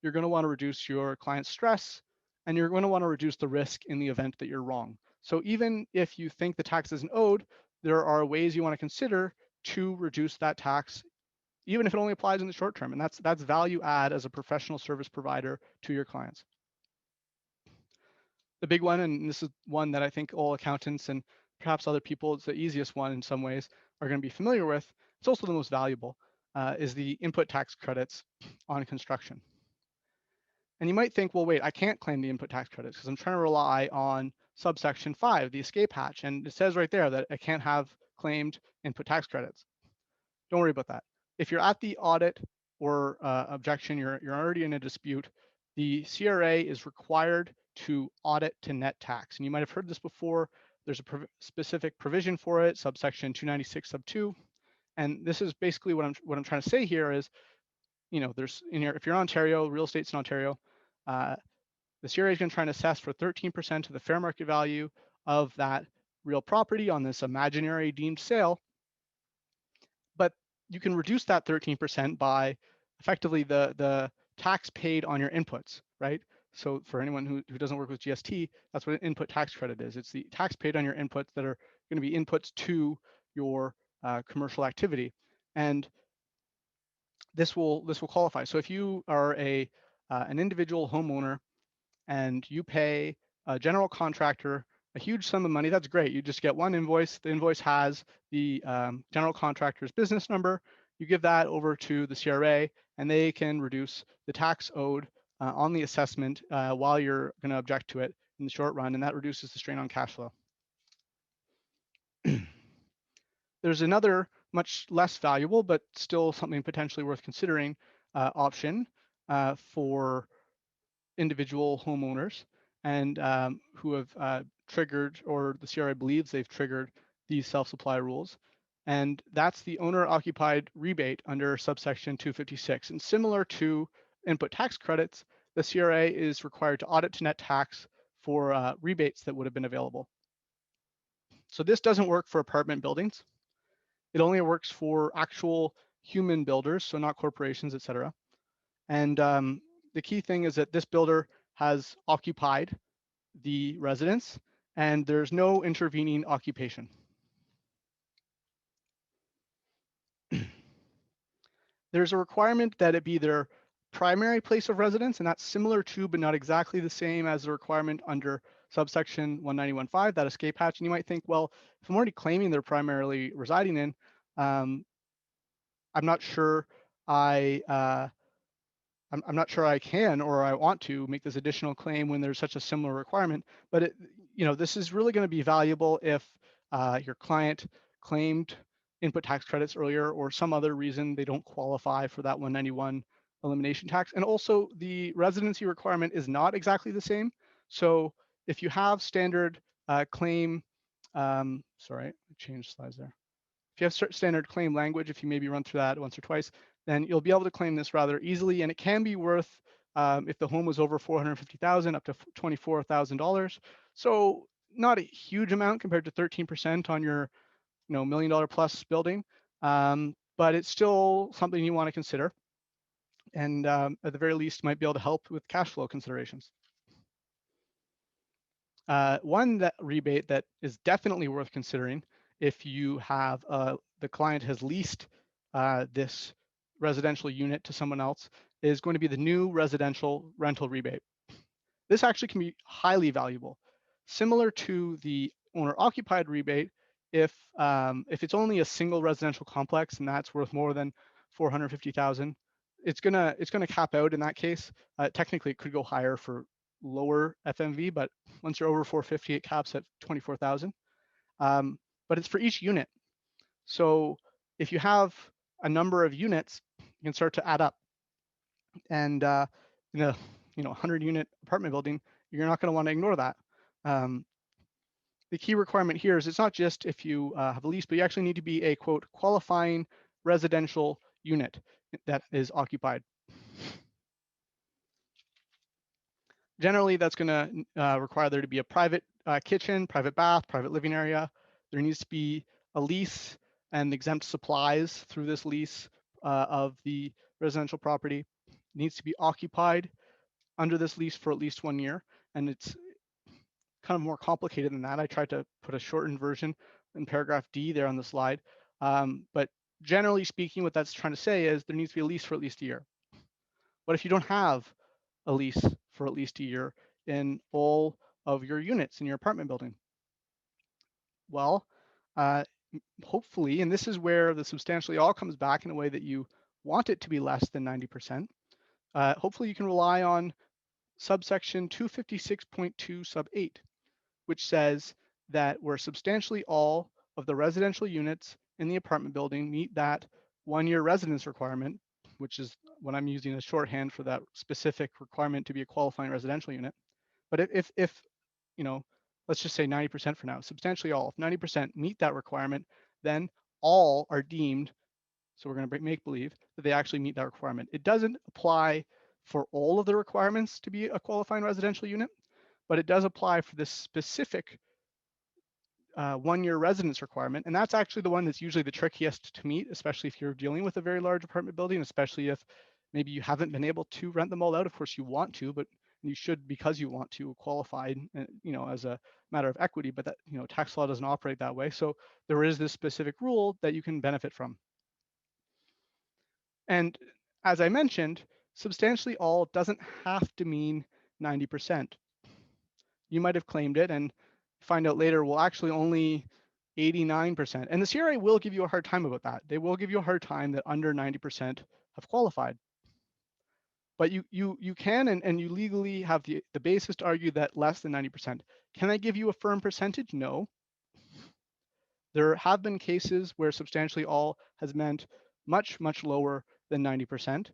Speaker 1: You're going to want to reduce your client's stress, and you're going to want to reduce the risk in the event that you're wrong. So even if you think the tax isn't owed, there are ways you want to consider to reduce that tax, even if it only applies in the short term. And that's value add as a professional service provider to your clients. The big one, and this is one that I think all accountants and perhaps other people, it's the easiest one in some ways, are going to be familiar with. It's also the most valuable, is the input tax credits on construction. And you might think, well, wait, I can't claim the input tax credits because I'm trying to rely on subsection 5, the escape hatch. And it says right there that I can't have claimed input tax credits. Don't worry about that. If you're at the audit or objection, you're already in a dispute, the CRA is required to audit to net tax. And you might have heard this before. There's a specific provision for it, subsection 296 sub 2. And this is basically what I'm trying to say here is, there's if you're in Ontario, real estate's in Ontario, the CRA is going to try and assess for 13% of the fair market value of that real property on this imaginary deemed sale. But you can reduce that 13% by effectively the tax paid on your inputs, right? So for anyone who doesn't work with GST, that's what an input tax credit is. It's the tax paid on your inputs that are going to be inputs to your commercial activity. And this will qualify. So if you are an individual homeowner and you pay a general contractor a huge sum of money, that's great. You just get one invoice. The invoice has the general contractor's business number. You give that over to the CRA, and they can reduce the tax owed on the assessment while you're going to object to it in the short run, and that reduces the strain on cash flow. There's another much less valuable, but still something potentially worth considering option for individual homeowners and who have triggered, or the CRA believes they've triggered, these self-supply rules. And that's the owner-occupied rebate under subsection 256. And similar to input tax credits, the CRA is required to audit to net tax for rebates that would have been available. So this doesn't work for apartment buildings. It only works for actual human builders, so not corporations, et cetera. And the key thing is that this builder has occupied the residence and there's no intervening occupation. There's a requirement that it be their primary place of residence, and that's similar to, but not exactly the same as the requirement under subsection 191.5, that escape hatch. And you might think, well, if I'm already claiming they're primarily residing in, I'm not sure I'm not sure I can or I want to make this additional claim when there's such a similar requirement. But this is really going to be valuable if your client claimed input tax credits earlier or some other reason they don't qualify for that 191 elimination tax. And also the residency requirement is not exactly the same. So if you have standard claim, sorry, I changed slides there. If you have standard claim language, if you maybe run through that once or twice, then you'll be able to claim this rather easily. And it can be worth, if the home was over $450,000, up to $24,000. So not a huge amount compared to 13% on your $1 million plus building, but it's still something you want to consider. And at the very least, might be able to help with cash flow considerations. One rebate that is definitely worth considering if you have the client has leased this residential unit to someone else is going to be the new residential rental rebate. This actually can be highly valuable, similar to the owner-occupied rebate. If it's only a single residential complex and that's worth more than $450,000, it's gonna cap out in that case. Technically, it could go higher for lower FMV, but once you're over 450, it caps at 24,000. But it's for each unit. So if you have a number of units, you can start to add up. And in a 100-unit apartment building, you're not going to want to ignore that. The key requirement here is it's not just if you have a lease, but you actually need to be a, quote, qualifying residential unit that is occupied. Generally, that's going to require there to be a private kitchen, private bath, private living area. There needs to be a lease and exempt supplies through this lease of the residential property. It needs to be occupied under this lease for at least 1 year. And it's kind of more complicated than that. I tried to put a shortened version in paragraph D there on the slide. But generally speaking, what that's trying to say is there needs to be a lease for at least a year. What if you don't have a lease for at least a year in all of your units in your apartment building? Well, uh, hopefully, and this is where the substantially all comes back in a way that you want it to be less than 90%. Hopefully you can rely on subsection 256.2 sub 8, which says that where substantially all of the residential units in the apartment building meet that 1-year residence requirement, which is what I'm using as shorthand for that specific requirement to be a qualifying residential unit. But if you know, let's just say 90% for now, substantially all, if 90% meet that requirement, then all are deemed, so we're going to make believe that they actually meet that requirement. It doesn't apply for all of the requirements to be a qualifying residential unit, but it does apply for this specific 1-year residence requirement. And that's actually the one that's usually the trickiest to meet, especially if you're dealing with a very large apartment building, especially if maybe you haven't been able to rent them all out. Of course you want to, but you should, because you want to, qualify, as a matter of equity, but that, tax law doesn't operate that way. So there is this specific rule that you can benefit from. And as I mentioned, substantially all doesn't have to mean 90%. You might have claimed it and find out later, well, actually only 89%. And the CRA will give you a hard time about that. They will give you a hard time that under 90% have qualified. But you can and you legally have the basis to argue that less than 90%. Can I give you a firm percentage? No. There have been cases where substantially all has meant much, much lower than 90%.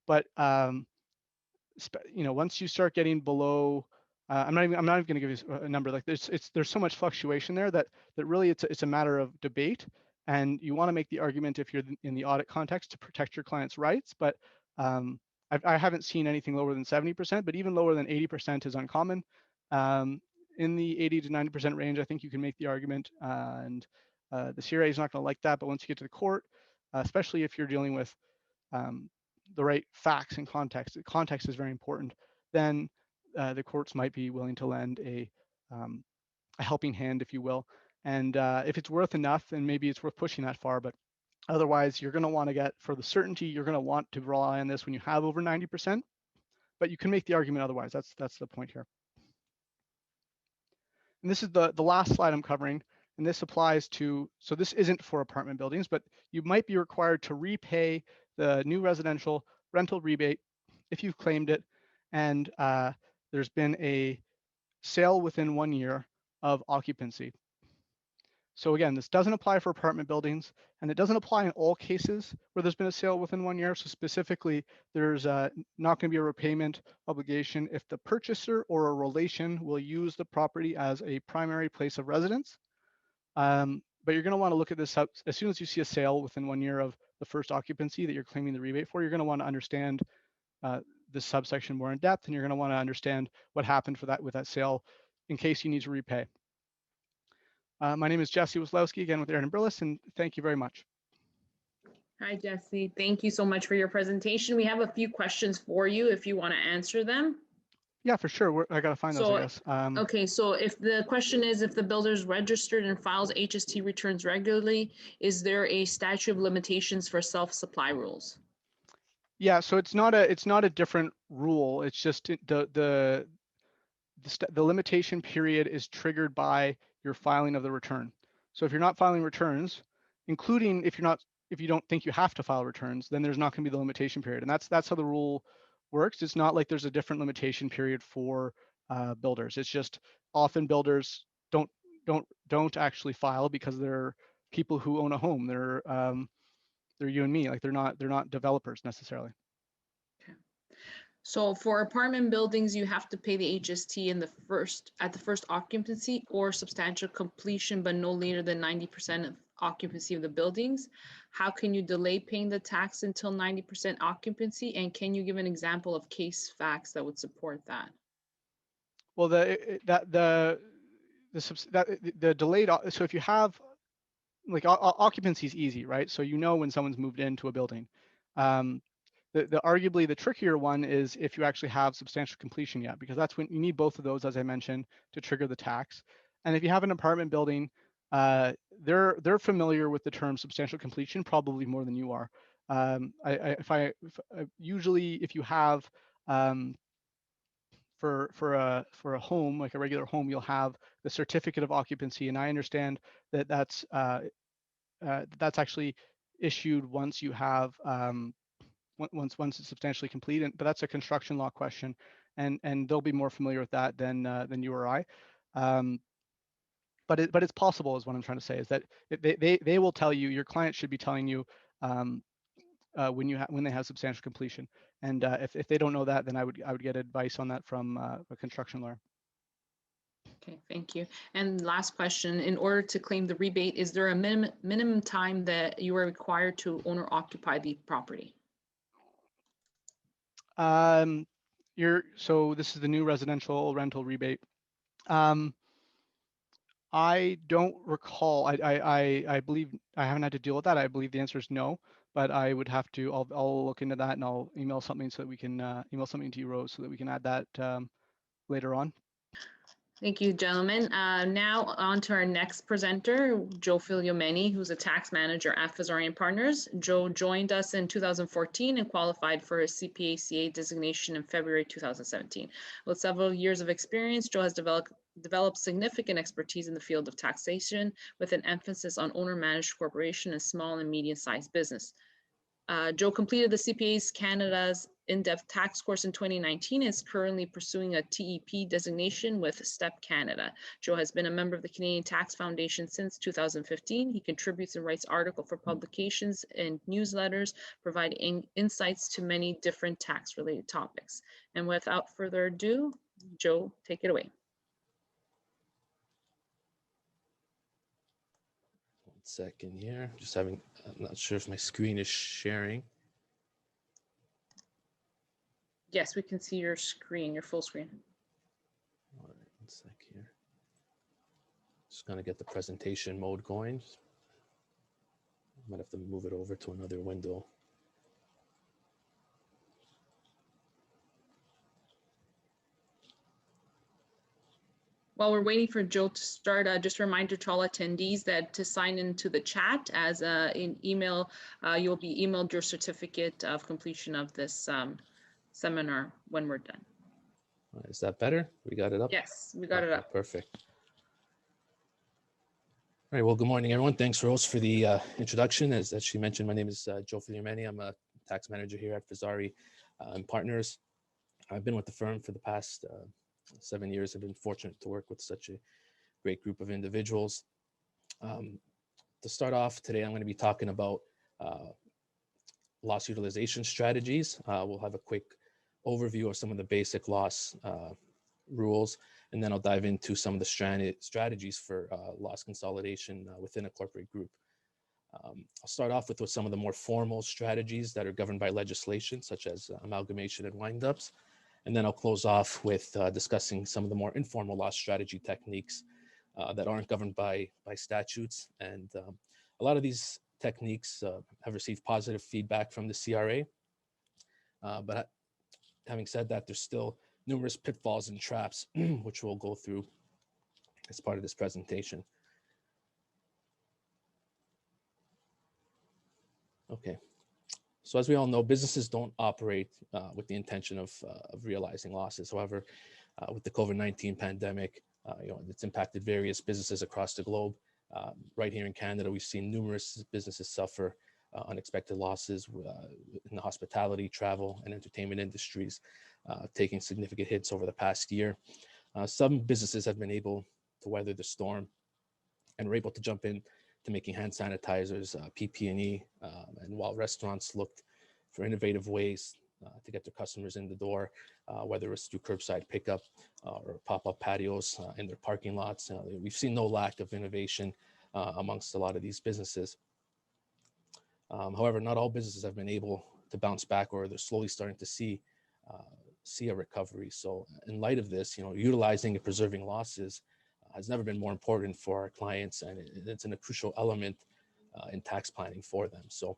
Speaker 1: But once you start getting below, I'm not even going to give you a number. Like there's so much fluctuation there that really it's a matter of debate, and you want to make the argument if you're in the audit context to protect your client's rights. But I haven't seen anything lower than 70%, but even lower than 80% is uncommon. In the 80 to 90% range, I think you can make the argument, and the CRA is not going to like that. But once you get to the court, especially if you're dealing with the right facts and context. Context is very important. Then the courts might be willing to lend a helping hand, if you will. And if it's worth enough, then maybe it's worth pushing that far. But otherwise, you're going to want to get, for the certainty, you're going to want to rely on this when you have over 90%. But you can make the argument otherwise. That's the point here. And this is the last slide I'm covering. And this applies to, so this isn't for apartment buildings, but you might be required to repay the new residential rental rebate if you've claimed it and there's been a sale within 1 year of occupancy. So again, this doesn't apply for apartment buildings, and it doesn't apply in all cases where there's been a sale within 1 year. So specifically, there's not going to be a repayment obligation if the purchaser or a relation will use the property as a primary place of residence. But you're going to want to look at this up as soon as you see a sale within 1 year of the first occupancy that you're claiming the rebate for. You're going to want to understand this subsection more in depth, and you're going to want to understand what happened for that with that sale in case you need to repay. My name is Jesse Waslowski, again with Aaron Berlis, and thank you very much.
Speaker 2: Hi, Jesse. Thank you so much for your presentation. We have a few questions for you if you want to answer them.
Speaker 1: Yeah, for sure. I got to find those, I guess.
Speaker 2: Okay, so if the question is, if the builder is registered and files HST returns regularly, is there a statute of limitations for self-supply rules?
Speaker 1: Yeah, so it's not a different rule. It's just the limitation period is triggered by your filing of the return. So if you're not filing returns, including if you don't think you have to file returns, then there's not going to be the limitation period. And that's how the rule works. It's not like there's a different limitation period for builders. It's just often builders don't actually file because they're people who own a home. They're you and me, like they're not developers necessarily.
Speaker 2: Okay. So for apartment buildings, you have to pay the HST at the first occupancy or substantial completion, but no later than 90% of occupancy of the buildings. How can you delay paying the tax until 90% occupancy? And can you give an example of case facts that would support that?
Speaker 1: Well, the delayed, so if you have like occupancy is easy, right? So you know when someone's moved into a building. Um, the arguably the trickier one is if you actually have substantial completion yet, because that's when you need both of those, as I mentioned, to trigger the tax. And if you have an apartment building, they're familiar with the term substantial completion probably more than you are. Usually if you have for a home like a regular home, you'll have the certificate of occupancy, and I understand that that's actually issued once you have once it's substantially complete. But that's a construction law question, and they'll be more familiar with that than you or I. Um, but it's possible, is what I'm trying to say, is that they will tell you, your client should be telling you when they have substantial completion. And if they don't know that, then I would get advice on that from a construction lawyer.
Speaker 2: Okay, thank you. And last question, in order to claim the rebate, is there a minimum time that you are required to own or occupy the property?
Speaker 1: So this is the new residential rental rebate. I don't recall. I believe I haven't had to deal with that. I believe the answer is no, but I would have to. I'll look into that, and I'll email something so that we can email something to you, Rose, so that we can add that later on.
Speaker 2: Thank you, gentlemen. Now on to our next presenter, Joe Figliomeni, who's a tax manager at Fazzari Partners. Joe joined us in 2014 and qualified for his CPA/CA designation in February 2017. With several years of experience, Joe has developed significant expertise in the field of taxation, with an emphasis on owner-managed corporation and small and medium-sized business. Joe completed the CPA's Canada's in-depth tax course in 2019 and is currently pursuing a TEP designation with STEP Canada. Joe has been a member of the Canadian Tax Foundation since 2015. He contributes and writes articles for publications and newsletters, providing insights to many different tax-related topics. And without further ado, Joe, take it away.
Speaker 3: One second here. I'm not sure if my screen is sharing.
Speaker 2: Yes, we can see your screen, your full screen.
Speaker 3: All right, 1 sec here. Just gonna get the presentation mode going. I might have to move it over to another window.
Speaker 2: While we're waiting for Joe to start, just a reminder to all attendees that to sign into the chat as in email, you'll be emailed your certificate of completion of this seminar when we're done.
Speaker 3: Is that better? We got it up?
Speaker 2: Yes, we got it up.
Speaker 3: Perfect. All right, well, good morning, everyone. Thanks, Rose, for the introduction. As she mentioned, my name is Joe Figliomeni. I'm a tax manager here at Fazzari Partners. I've been with the firm for the past 7 years. I've been fortunate to work with such a great group of individuals. To start off today, I'm going to be talking about loss utilization strategies. We'll have a quick overview of some of the basic loss rules, and then I'll dive into some of the strategies for loss consolidation within a corporate group. I'll start off with some of the more formal strategies that are governed by legislation, such as amalgamation and windups. And then I'll close off with discussing some of the more informal loss strategy techniques that aren't governed by statutes. And a lot of these techniques have received positive feedback from the CRA. But having said that, there's still numerous pitfalls and traps, which we'll go through as part of this presentation. Okay. So as we all know, businesses don't operate with the intention of realizing losses. However, with the COVID-19 pandemic, it's impacted various businesses across the globe. Right here in Canada, we've seen numerous businesses suffer unexpected losses in the hospitality, travel, and entertainment industries, taking significant hits over the past year. Some businesses have been able to weather the storm and were able to jump in to making hand sanitizers, PPE, and while restaurants looked for innovative ways to get their customers in the door, whether it's through curbside pickup or pop-up patios in their parking lots, we've seen no lack of innovation amongst a lot of these businesses. However, not all businesses have been able to bounce back, or they're slowly starting to see see a recovery. So in light of this, utilizing and preserving losses has never been more important for our clients, and it's a crucial element in tax planning for them. So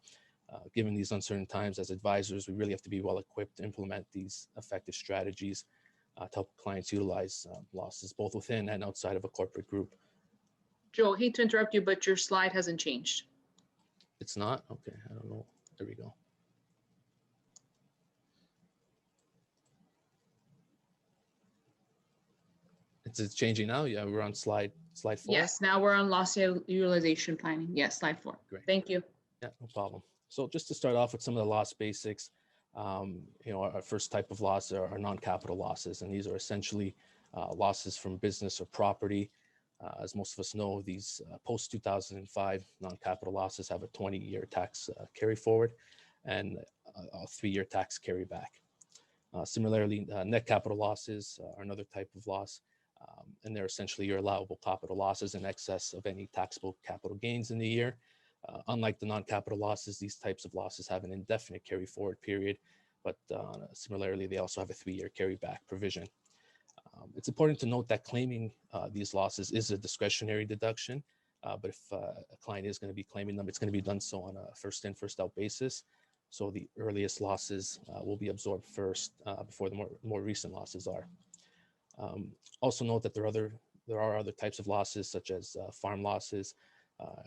Speaker 3: given these uncertain times, as advisors, we really have to be well equipped to implement these effective strategies to help clients utilize losses both within and outside of a corporate group.
Speaker 2: Joe, hate to interrupt you, but your slide hasn't changed.
Speaker 3: It's not? Okay, I don't know. There we go. It's changing now? Yeah, we're on slide 4?
Speaker 2: Yes, now we're on loss utilization planning. Yes, slide 4.
Speaker 3: Great.
Speaker 2: Thank you.
Speaker 3: Yeah, no problem. So just to start off with some of the loss basics, our first type of loss are non-capital losses, and these are essentially losses from business or property. As most of us know, these post-2005 non-capital losses have a 20-year tax carry forward and a 3-year tax carryback. Similarly, net capital losses are another type of loss, and they're essentially your allowable capital losses in excess of any taxable capital gains in the year. Unlike the non-capital losses, these types of losses have an indefinite carry forward period, but similarly, they also have a 3-year carryback provision. It's important to note that claiming these losses is a discretionary deduction, but if a client is going to be claiming them, it's going to be done so on a first in, first out basis. So the earliest losses will be absorbed first before the more recent losses are. Also note that there are other types of losses, such as farm losses,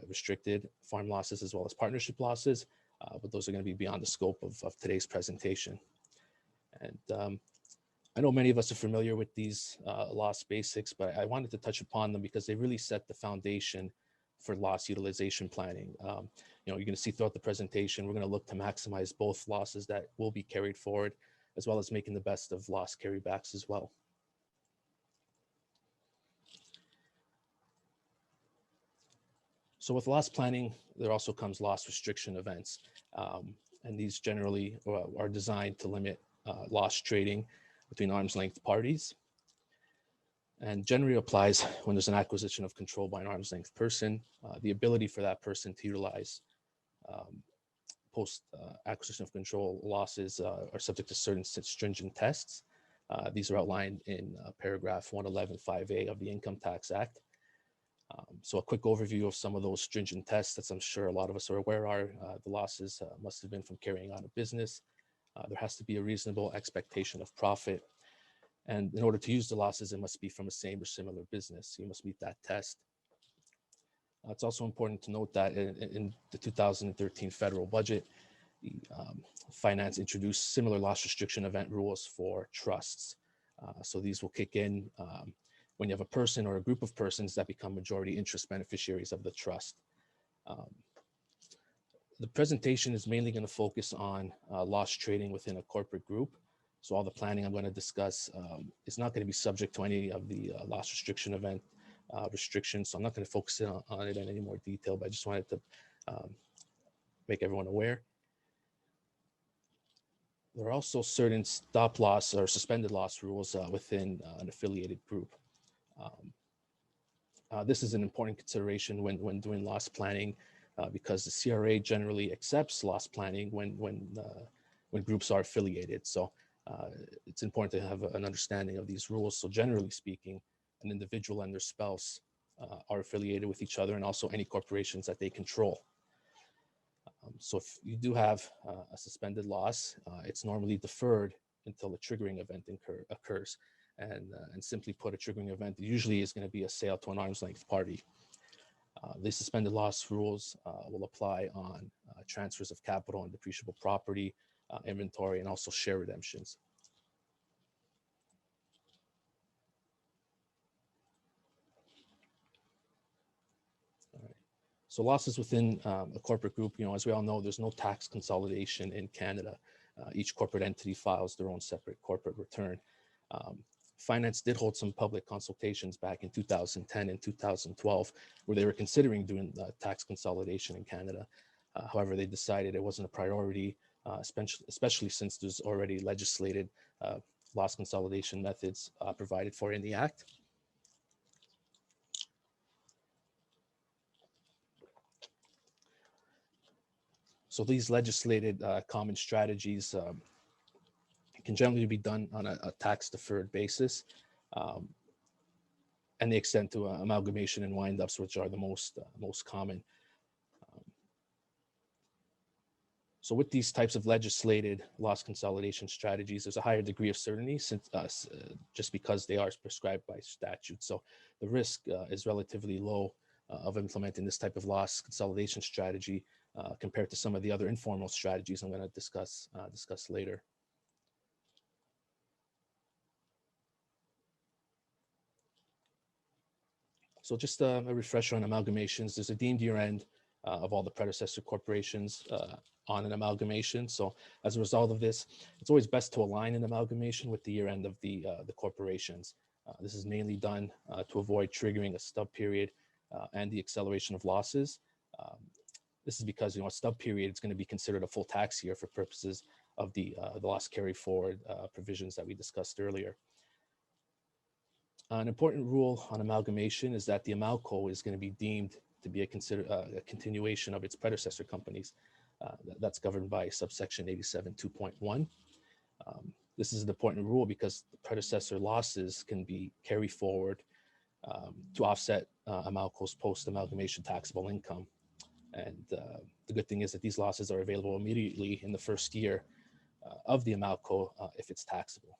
Speaker 3: restricted farm losses, as well as partnership losses, but those are going to be beyond the scope of today's presentation. And I know many of us are familiar with these loss basics, but I wanted to touch upon them because they really set the foundation for loss utilization planning. You're going to see throughout the presentation, we're going to look to maximize both losses that will be carried forward, as well as making the best of loss carrybacks as well. So with loss planning, there also comes loss restriction events. And these generally are designed to limit loss trading between arm's length parties, and generally applies when there's an acquisition of control by an arm's length person. The ability for that person to utilize post acquisition of control losses are subject to certain stringent tests. These are outlined in paragraph 111(5)(a) of the Income Tax Act. So a quick overview of some of those stringent tests that I'm sure a lot of us are aware are the losses must have been from carrying on a business. There has to be a reasonable expectation of profit. And in order to use the losses, it must be from a same or similar business. You must meet that test. It's also important to note that in the 2013 federal budget, Finance introduced similar loss restriction event rules for trusts. So these will kick in when you have a person or a group of persons that become majority interest beneficiaries of the trust. The presentation is mainly going to focus on loss trading within a corporate group. So all the planning I'm going to discuss is not going to be subject to any of the loss restriction event restrictions. So I'm not going to focus on it in any more detail, but I just wanted to make everyone aware. There are also certain stop loss or suspended loss rules within an affiliated group. This is an important consideration when doing loss planning because the CRA generally accepts loss planning when groups are affiliated. So it's important to have an understanding of these rules. So generally speaking, an individual and their spouse are affiliated with each other, and also any corporations that they control. So if you do have a suspended loss, it's normally deferred until a triggering event occurs. And simply put, a triggering event usually is going to be a sale to an arm's length party. The suspended loss rules will apply on transfers of capital and depreciable property, inventory, and also share redemptions. All right. So losses within a corporate group, as we all know, there's no tax consolidation in Canada. Each corporate entity files their own separate corporate return. Finance did hold some public consultations back in 2010 and 2012 where they were considering doing tax consolidation in Canada. However, they decided it wasn't a priority, especially since there's already legislated loss consolidation methods provided for in the Act. So these legislated common strategies can generally be done on a tax-deferred basis, and they extend to amalgamation and wind-ups, which are the most common. So with these types of legislated loss consolidation strategies, there's a higher degree of certainty since just because they are prescribed by statute. So the risk is relatively low of implementing this type of loss consolidation strategy compared to some of the other informal strategies I'm going to discuss later. So just a refresher on amalgamations. There's a deemed year end of all the predecessor corporations on an amalgamation. So as a result of this, it's always best to align an amalgamation with the year end of the corporations. This is mainly done to avoid triggering a stub period and the acceleration of losses. This is because a stub period is going to be considered a full tax year for purposes of the loss carry forward provisions that we discussed earlier. An important rule on amalgamation is that the amalco is going to be deemed to be a continuation of its predecessor companies. That's governed by subsection 87 2.1. This is an important rule because the predecessor losses can be carried forward to offset amalco's post-amalgamation taxable income. And the good thing is that these losses are available immediately in the first year of the amalco if it's taxable.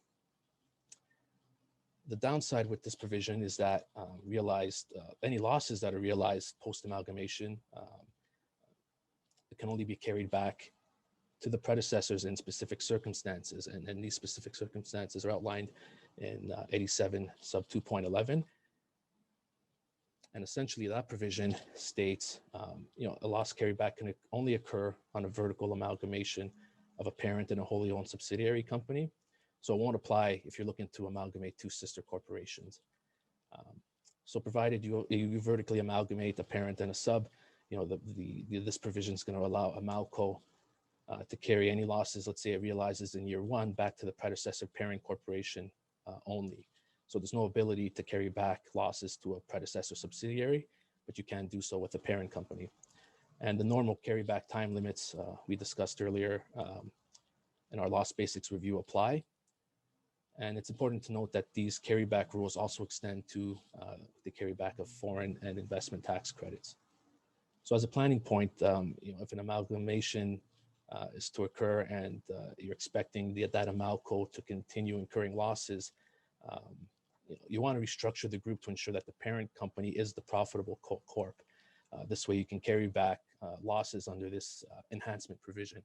Speaker 3: The downside with this provision is that any losses that are realized post-amalgamation it can only be carried back to the predecessors in specific circumstances, and these specific circumstances are outlined in 87 sub 2.11. And essentially that provision states, a loss carryback can only occur on a vertical amalgamation of a parent and a wholly owned subsidiary company. So it won't apply if you're looking to amalgamate two sister corporations. So provided you vertically amalgamate a parent and a sub, this provision is going to allow amalco to carry any losses, let's say it realizes in year one, back to the predecessor parent corporation only. So there's no ability to carry back losses to a predecessor subsidiary, but you can do so with the parent company. And the normal carryback time limits we discussed earlier in our loss basics review apply. And it's important to note that these carryback rules also extend to the carryback of foreign and investment tax credits. So as a planning point, if an amalgamation is to occur and you're expecting that amalco to continue incurring losses, you want to restructure the group to ensure that the parent company is the profitable corp. This way you can carry back losses under this enhancement provision.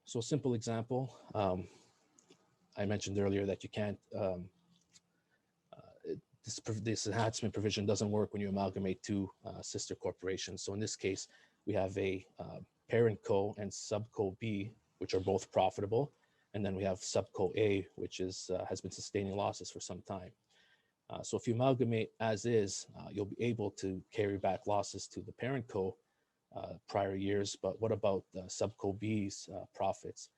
Speaker 3: So a simple example, I mentioned earlier that you can't, this enhancement provision doesn't work when you amalgamate two sister corporations. So in this case, we have a parent co and subco B, which are both profitable. And then we have subco A, which has been sustaining losses for some time. So if you amalgamate as is, you'll be able to carry back losses to the parent co prior years. But what about subco B's profits?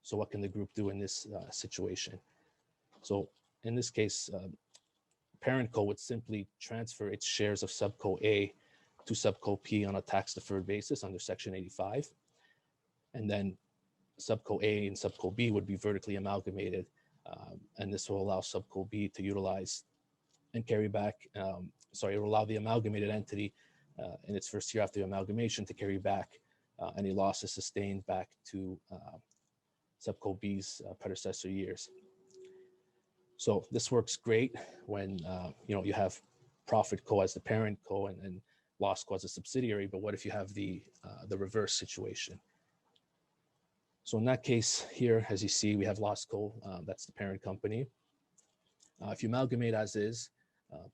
Speaker 3: So what can the group do in this situation? So in this case, parent co would simply transfer its shares of subco A to subco P on a tax-deferred basis under Section 85. And then subco A and subco B would be vertically amalgamated. And this will allow subco B to utilize and carry back, it will allow the amalgamated entity in its first year after amalgamation to carry back any losses sustained back to subco B's predecessor years. So this works great when you have profit co as the parent co and loss co as a subsidiary. But what if you have the reverse situation? So in that case here, as you see, we have loss co, that's the parent company. If you amalgamate as is,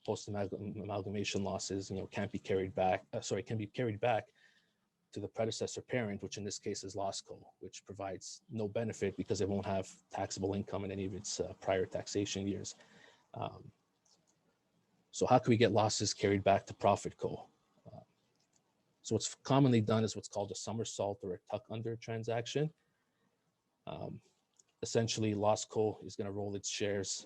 Speaker 3: post-amalgamation losses, can't be carried back. Can be carried back to the predecessor parent, which in this case is Losco, which provides no benefit because it won't have taxable income in any of its prior taxation years. So how can we get losses carried back to Profit Co? So what's commonly done is what's called a somersault or a tuck under transaction. Essentially, Losco is going to roll its shares.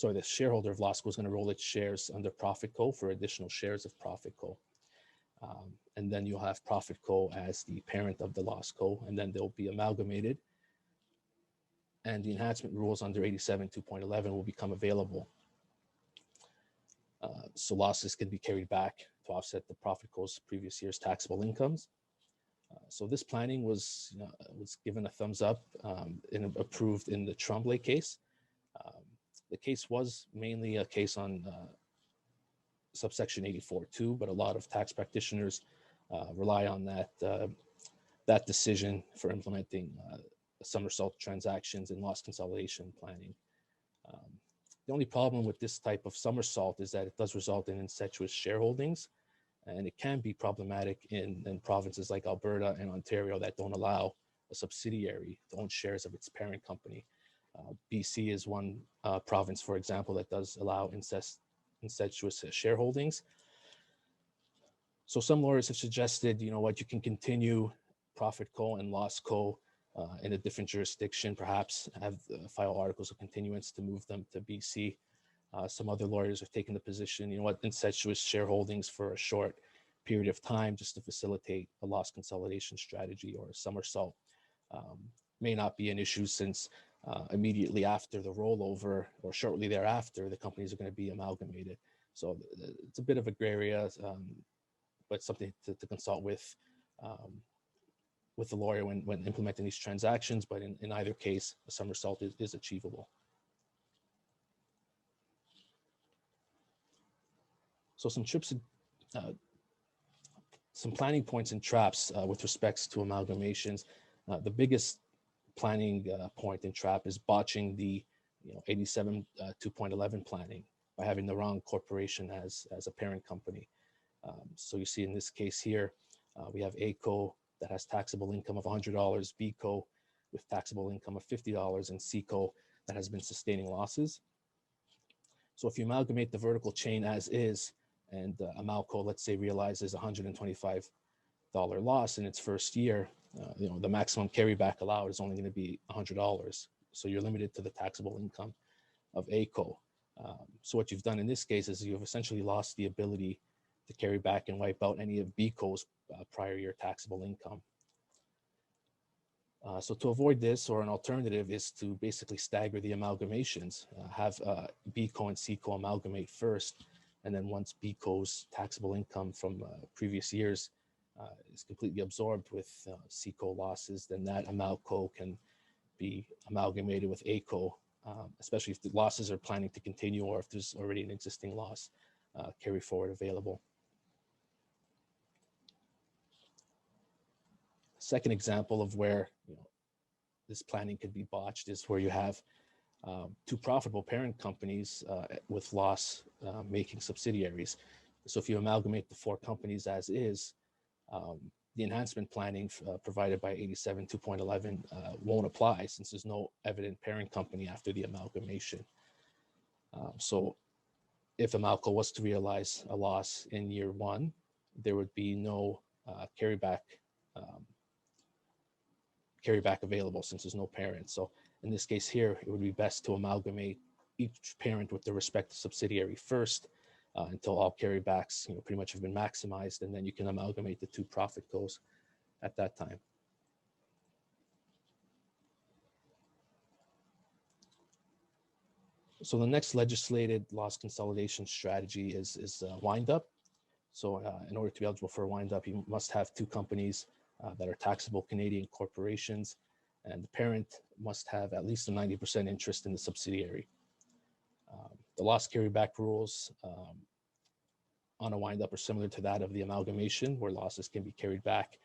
Speaker 3: The shareholder of Losco is going to roll its shares under Profit Co for additional shares of Profit Co. And then you'll have Profit Co as the parent of the loss co, and then they'll be amalgamated. And the enhancement rules under 87 2.11 will become available. So losses can be carried back to offset the Profit Co's previous year's taxable incomes. So this planning was given a thumbs up and approved in the Tremblay case. The case was mainly a case on subsection 84.2, but a lot of tax practitioners rely on that decision for implementing somersault transactions and loss consolidation planning. The only problem with this type of somersault is that it does result in incestuous shareholdings, and it can be problematic in provinces like Alberta and Ontario that don't allow a subsidiary to own shares of its parent company. BC is one province, for example, that does allow incestuous shareholdings. So some lawyers have suggested, you can continue Profit Co and Loss Co in a different jurisdiction, perhaps have file articles of continuance to move them to BC. Some other lawyers have taken the position, incestuous shareholdings for a short period of time just to facilitate a loss consolidation strategy or a somersault may not be an issue, since immediately after the rollover or shortly thereafter, the companies are going to be amalgamated. So it's a bit of a gray area, but something to consult with the lawyer when implementing these transactions. But in either case, a somersault is achievable. So some planning points and traps with respects to amalgamations. The biggest planning point and trap is botching the 87 2.11 planning by having the wrong corporation as a parent company. So you see in this case here, we have ACO that has taxable income of $100, BCO with taxable income of $50, and CCO that has been sustaining losses. So if you amalgamate the vertical chain as is, and Amalco, let's say, realizes $125 loss in its first year, the maximum carryback allowed is only going to be $100. So you're limited to the taxable income of ACO. So what you've done in this case is you've essentially lost the ability to carry back and wipe out any of BCO's prior year taxable income. So to avoid this, or an alternative, is to basically stagger the amalgamations, have BCO and CCO amalgamate first, and then once BCO's taxable income from previous years is completely absorbed with CCO losses, then that Amalco can be amalgamated with ACO, especially if the losses are planning to continue, or if there's already an existing loss carry forward available. Second example of where this planning could be botched is where you have two profitable parent companies with loss making subsidiaries. So if you amalgamate the four companies as is, the enhancement planning provided by 87 2.11 won't apply, since there's no evident parent company after the amalgamation. So if Amalco was to realize a loss in year one, there would be no carryback available, since there's no parent. So in this case here, it would be best to amalgamate each parent with the respective subsidiary first until all carrybacks pretty much have been maximized, and then you can amalgamate the two Profit Cos at that time. So the next legislated loss consolidation strategy is wind up. So in order to be eligible for a wind up, you must have two companies that are taxable Canadian corporations, and the parent must have at least a 90% interest in the subsidiary. The loss carryback rules on a wind up are similar to that of the amalgamation, where losses can be carried back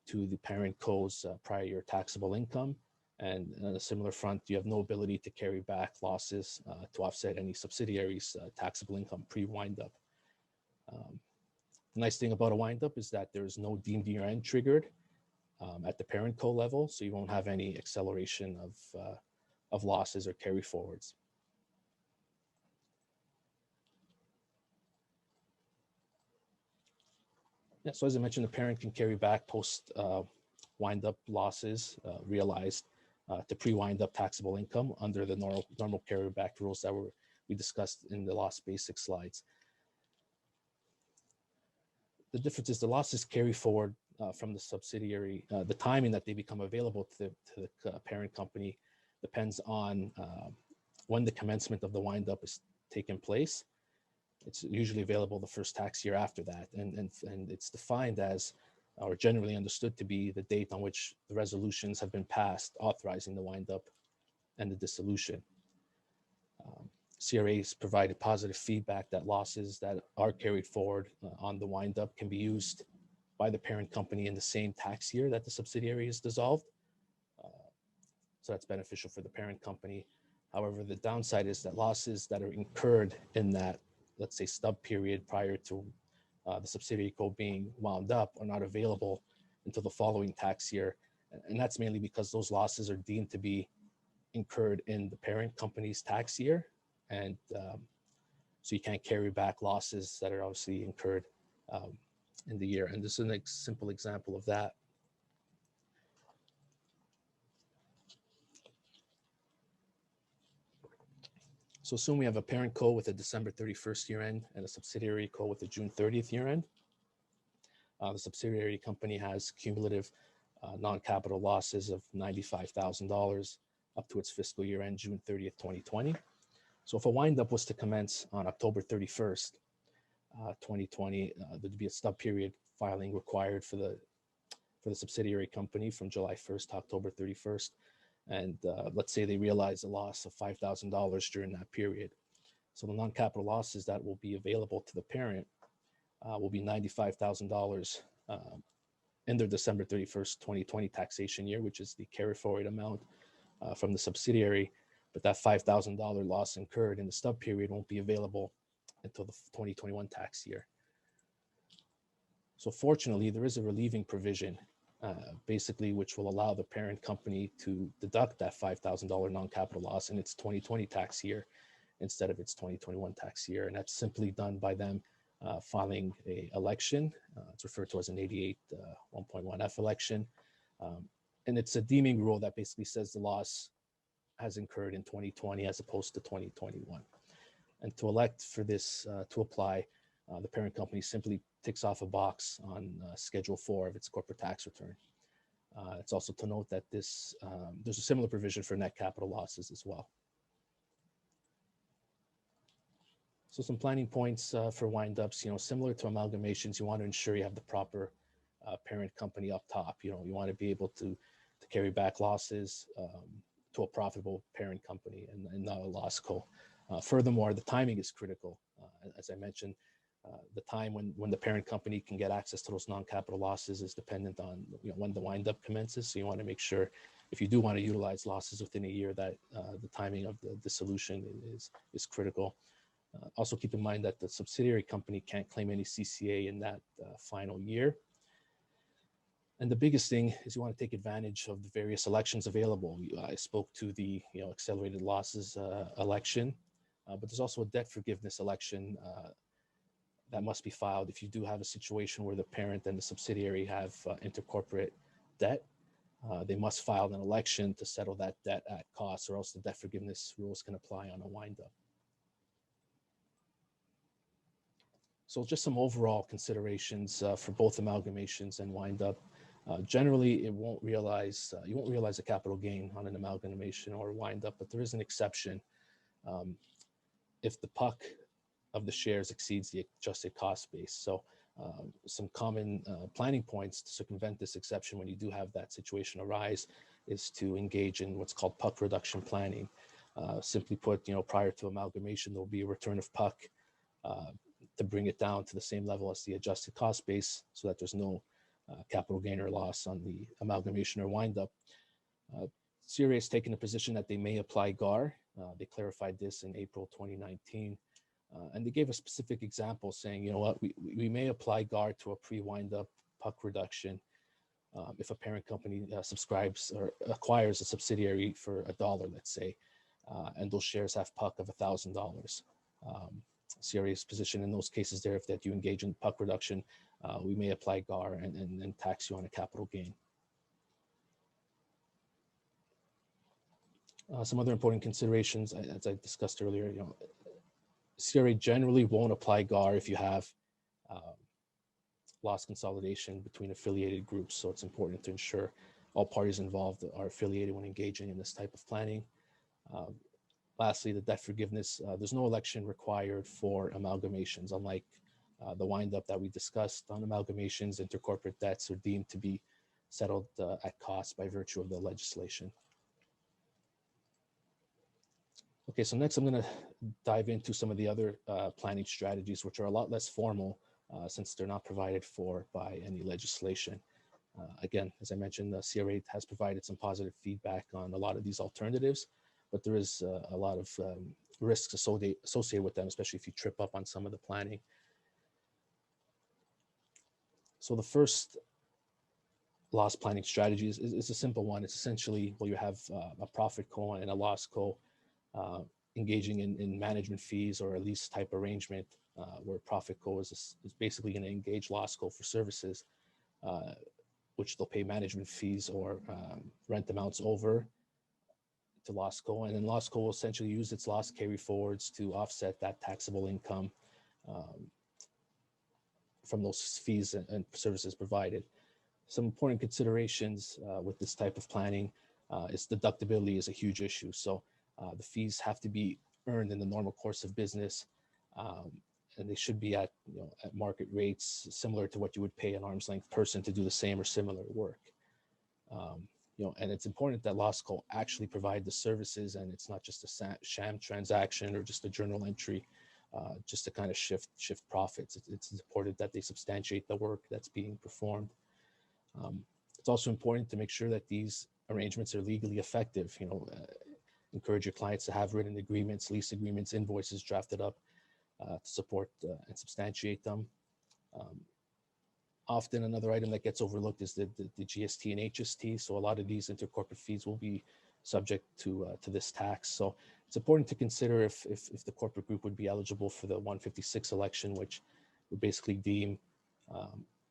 Speaker 3: to the parent co's prior year taxable income. And on a similar front, you have no ability to carry back losses to offset any subsidiaries' taxable income pre-wind up. The nice thing about a wind up is that there's no deemed year end triggered at the parent co level, so you won't have any acceleration of losses or carry forwards. Yeah, so as I mentioned, the parent can carry back post wind up losses realized to pre-wind up taxable income under the normal carryback rules that we discussed in the loss basic slides. the difference is the losses carry forward from the subsidiary. The timing that they become available to the parent company depends on when the commencement of the wind-up is taking place. It's usually available the first tax year after that, and it's defined as, or generally understood to be, the date on which the resolutions have been passed authorizing the wind-up and the dissolution. CRAs provided positive feedback that losses that are carried forward on the wind-up can be used by the parent company in the same tax year that the subsidiary is dissolved. So that's beneficial for the parent company. However, the downside is that losses that are incurred in that, let's say, stub period prior to the subsidiary co being wound up are not available until the following tax year. And that's mainly because those losses are deemed to be incurred in the parent company's tax year. And so you can't carry back losses that are obviously incurred in the year. And this is a simple example of that. So assume we have a parent co with a December 31st year end and a subsidiary co with a June 30th year end. The subsidiary company has cumulative non-capital losses of $95,000 up to its fiscal year end, June 30th, 2020. So if a wind-up was to commence on October 31st, 2020, there'd be a stub period filing required for the subsidiary company from July 1st to October 31st. And let's say they realize a loss of $5,000 during that period. So the non-capital losses that will be available to the parent will be $95,000 in their December 31st, 2020 taxation year, which is the carry forward amount from the subsidiary. But that $5,000 loss incurred in the stub period won't be available until the 2021 tax year. So fortunately, there is a relieving provision, basically, which will allow the parent company to deduct that $5,000 non-capital loss in its 2020 tax year instead of its 2021 tax year. And that's simply done by them filing a election. It's referred to as an 88 1.1F election. And it's a deeming rule that basically says the loss has incurred in 2020 as opposed to 2021. And to elect for this to apply, the parent company simply ticks off a box on Schedule 4 of its corporate tax return. It's also to note that there's a similar provision for net capital losses as well. So some planning points for wind-ups, similar to amalgamations, you want to ensure you have the proper parent company up top. You want to be able to carry back losses to a profitable parent company and not a loss co. Furthermore, the timing is critical. As I mentioned, the time when the parent company can get access to those non-capital losses is dependent on when the wind-up commences. So you want to make sure, if you do want to utilize losses within a year, that the timing of the dissolution is critical. Also keep in mind that the subsidiary company can't claim any CCA in that final year. And the biggest thing is you want to take advantage of the various elections available. I spoke to the accelerated losses election, but there's also a debt forgiveness election that must be filed if you do have a situation where the parent and the subsidiary have intercorporate debt. They must file an election to settle that debt at cost, or else the debt forgiveness rules can apply on a wind-up. So just some overall considerations for both amalgamations and wind-up. Generally, you won't realize a capital gain on an amalgamation or wind-up, but there is an exception if the PUC of the shares exceeds the adjusted cost base. So some common planning points to circumvent this exception when you do have that situation arise is to engage in what's called PUC reduction planning. Simply put, prior to amalgamation, there'll be a return of PUC to bring it down to the same level as the adjusted cost base so that there's no capital gain or loss on the amalgamation or wind-up. CRA has taken a position that they may apply GAR. They clarified this in April 2019. And they gave a specific example saying, we may apply GAR to a pre-wind-up PUC reduction if a parent company subscribes or acquires a subsidiary for $1, let's say, and those shares have PUC of $1,000. CRA's position in those cases there, if that you engage in PUC reduction, we may apply GAR and tax you on a capital gain. Some other important considerations, as I discussed earlier, CRA generally won't apply GAR if you have loss consolidation between affiliated groups. So it's important to ensure all parties involved are affiliated when engaging in this type of planning. Lastly, the debt forgiveness. There's no election required for amalgamations, unlike the windup that we discussed. On amalgamations, intercorporate debts are deemed to be settled at cost by virtue of the legislation. Okay, so next I'm going to dive into some of the other planning strategies, which are a lot less formal since they're not provided for by any legislation. Again, as I mentioned, the CRA has provided some positive feedback on a lot of these alternatives, but there is a lot of risks associated with them, especially if you trip up on some of the planning. So the first loss planning strategy is a simple one. It's essentially, well, you have a profit co and a loss co engaging in management fees or a lease type arrangement where profit co is basically going to engage loss co for services, which they'll pay management fees or rent amounts over to loss co, and then loss co will essentially use its loss carry forwards to offset that taxable income from those fees and services provided. Some important considerations with this type of planning is deductibility is a huge issue. So the fees have to be earned in the normal course of business, and they should be at at market rates similar to what you would pay an arm's length person to do the same or similar work. And it's important that loss co actually provide the services, and it's not just a sham transaction or just a journal entry just to kind of shift profits. It's important that they substantiate the work that's being performed. It's also important to make sure that these arrangements are legally effective. Encourage your clients to have written agreements, lease agreements, invoices drafted up to support and substantiate them. Often another item that gets overlooked is the GST and HST. So a lot of these intercorporate fees will be subject to this tax. So it's important to consider if the corporate group would be eligible for the 156 election, which would basically deem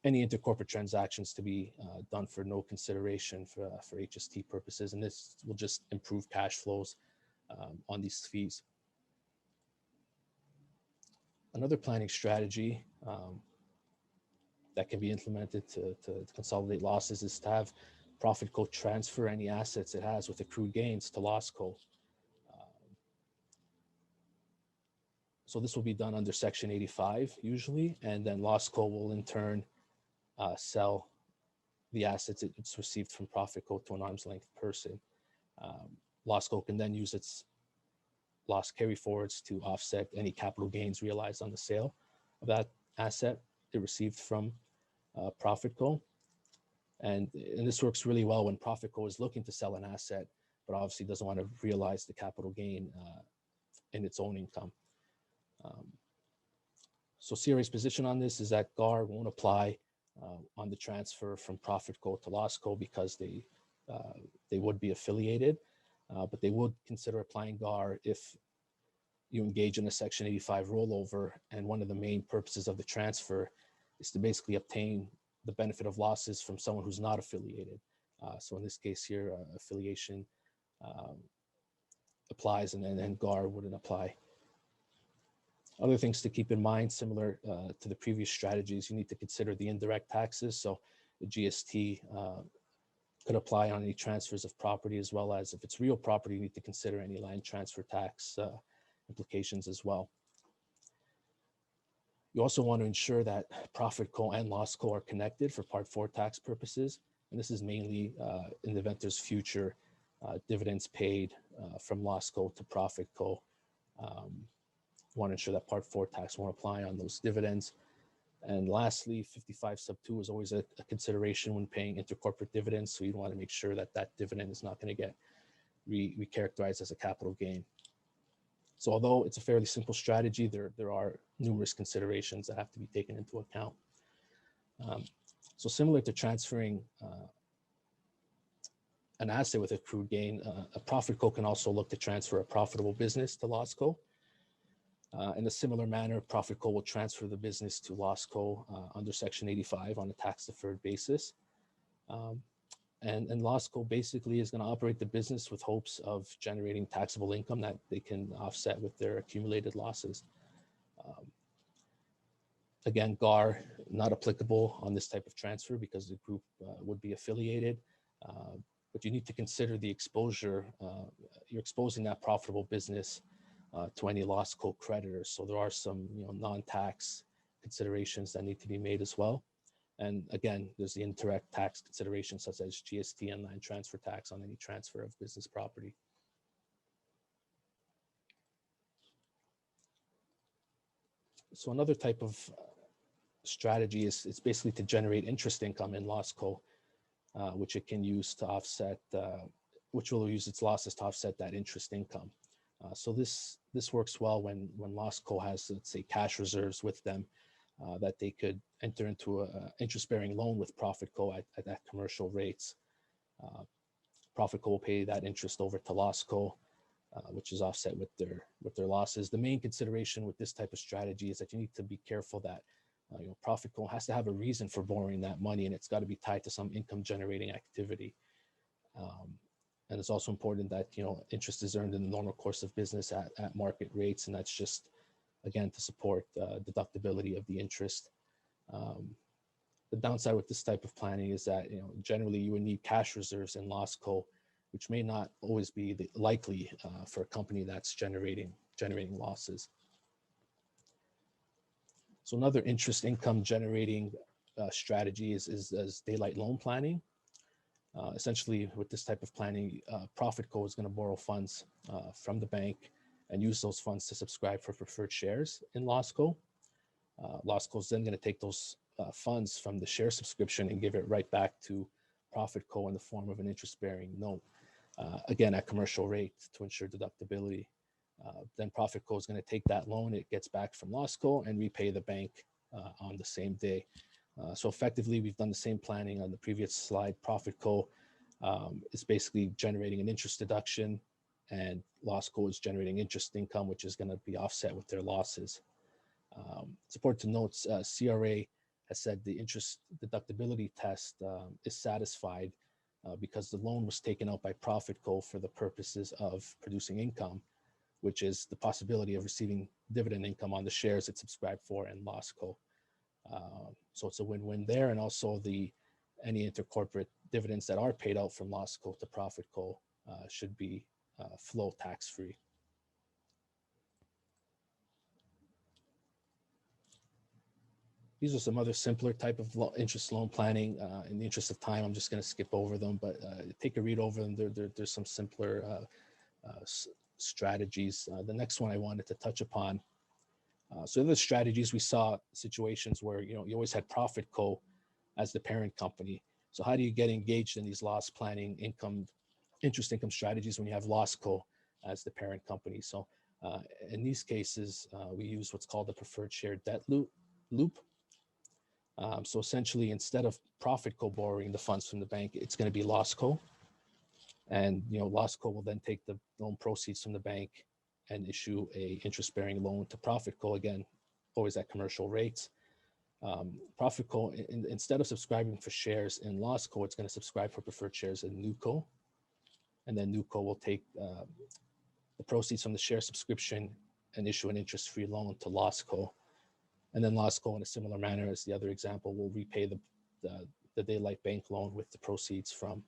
Speaker 3: any intercorporate transactions to be done for no consideration for HST purposes. And this will just improve cash flows on these fees. Another planning strategy that can be implemented to consolidate losses is to have profit co transfer any assets it has with accrued gains to loss co. So this will be done under Section 85 usually, and then loss co will in turn sell the assets it's received from profit co to an arm's length person. Loss co can then use its loss carry forwards to offset any capital gains realized on the sale of that asset it received from profit co. And this works really well when profit co is looking to sell an asset, but obviously doesn't want to realize the capital gain in its own income. So CRA's position on this is that GAR won't apply on the transfer from profit co to loss co because they would be affiliated, but they would consider applying GAR if you engage in a Section 85 rollover, and one of the main purposes of the transfer is to basically obtain the benefit of losses from someone who's not affiliated. So in this case here, affiliation applies, and then GAR wouldn't apply. Other things to keep in mind, similar to the previous strategies, you need to consider the indirect taxes. So the GST could apply on any transfers of property, as well as if it's real property, you need to consider any land transfer tax implications as well. You also want to ensure that profit co and loss co are connected for Part 4 tax purposes. And this is mainly in the event there's future dividends paid from loss co to profit co. You want to ensure that Part 4 tax won't apply on those dividends. And lastly, 55 sub 2 is always a consideration when paying intercorporate dividends. So you want to make sure that that dividend is not going to get recharacterized as a capital gain. So although it's a fairly simple strategy, there are numerous considerations that have to be taken into account. So similar to transferring an asset with accrued gain, a profit co can also look to transfer a profitable business to loss co. In a similar manner, profit co will transfer the business to loss co under Section 85 on a tax-deferred basis. And loss co basically is going to operate the business with hopes of generating taxable income that they can offset with their accumulated losses. Again, GAR not applicable on this type of transfer because the group would be affiliated. But you need to consider the exposure. You're exposing that profitable business to any loss co-creditors. So there are some non-tax considerations that need to be made as well. And again, there's the indirect tax considerations such as GST and land transfer tax on any transfer of business property. So another type of strategy is basically to generate interest income in loss co, which it can use to offset, which will use its losses to offset that interest income. So this works well when loss co has, let's say, cash reserves with them that they could enter into an interest-bearing loan with Profit Co at commercial rates. Profit Co will pay that interest over to loss co, which is offset with their losses. The main consideration with this type of strategy is that you need to be careful that Profit Co has to have a reason for borrowing that money, and it's got to be tied to some income-generating activity. And it's also important that interest is earned in the normal course of business at market rates, and that's just again to support deductibility of the interest. The downside with this type of planning is that generally you would need cash reserves in loss co, which may not always be likely for a company that's generating losses. So another interest income generating strategy is daylight loan planning. Essentially, with this type of planning, Profit Co is going to borrow funds from the bank and use those funds to subscribe for preferred shares in loss co. Loss co is then going to take those funds from the share subscription and give it right back to Profit Co in the form of an interest-bearing note, again at commercial rate to ensure deductibility. Then Profit Co is going to take that loan it gets back from loss co and repay the bank on the same day. So effectively, we've done the same planning on the previous slide. Profit Co is basically generating an interest deduction, and loss co is generating interest income, which is going to be offset with their losses. It's important to note, CRA has said the interest deductibility test is satisfied because the loan was taken out by Profit Co for the purposes of producing income, which is the possibility of receiving dividend income on the shares it subscribed for in loss co. So it's a win-win there, and also any intercorporate dividends that are paid out from loss co to Profit Co should be flow tax-free. These are some other simpler type of interest loan planning. In the interest of time, I'm just going to skip over them, but take a read over them. There's some simpler strategies. The next one I wanted to touch upon. So in the strategies, we saw situations where you always had Profit Co as the parent company. So how do you get engaged in these loss planning interest income strategies when you have loss co as the parent company? So in these cases, we use what's called the preferred share debt loop. So essentially, instead of Profit Co borrowing the funds from the bank, it's going to be loss co, and loss co will then take the loan proceeds from the bank and issue a interest-bearing loan to Profit Co, again, always at commercial rates. Profit Co, instead of subscribing for shares in loss co, it's going to subscribe for preferred shares in new co, and then new co will take the proceeds from the share subscription and issue an interest-free loan to loss co. And then loss co, in a similar manner as the other example, will repay the daylight bank loan with the proceeds from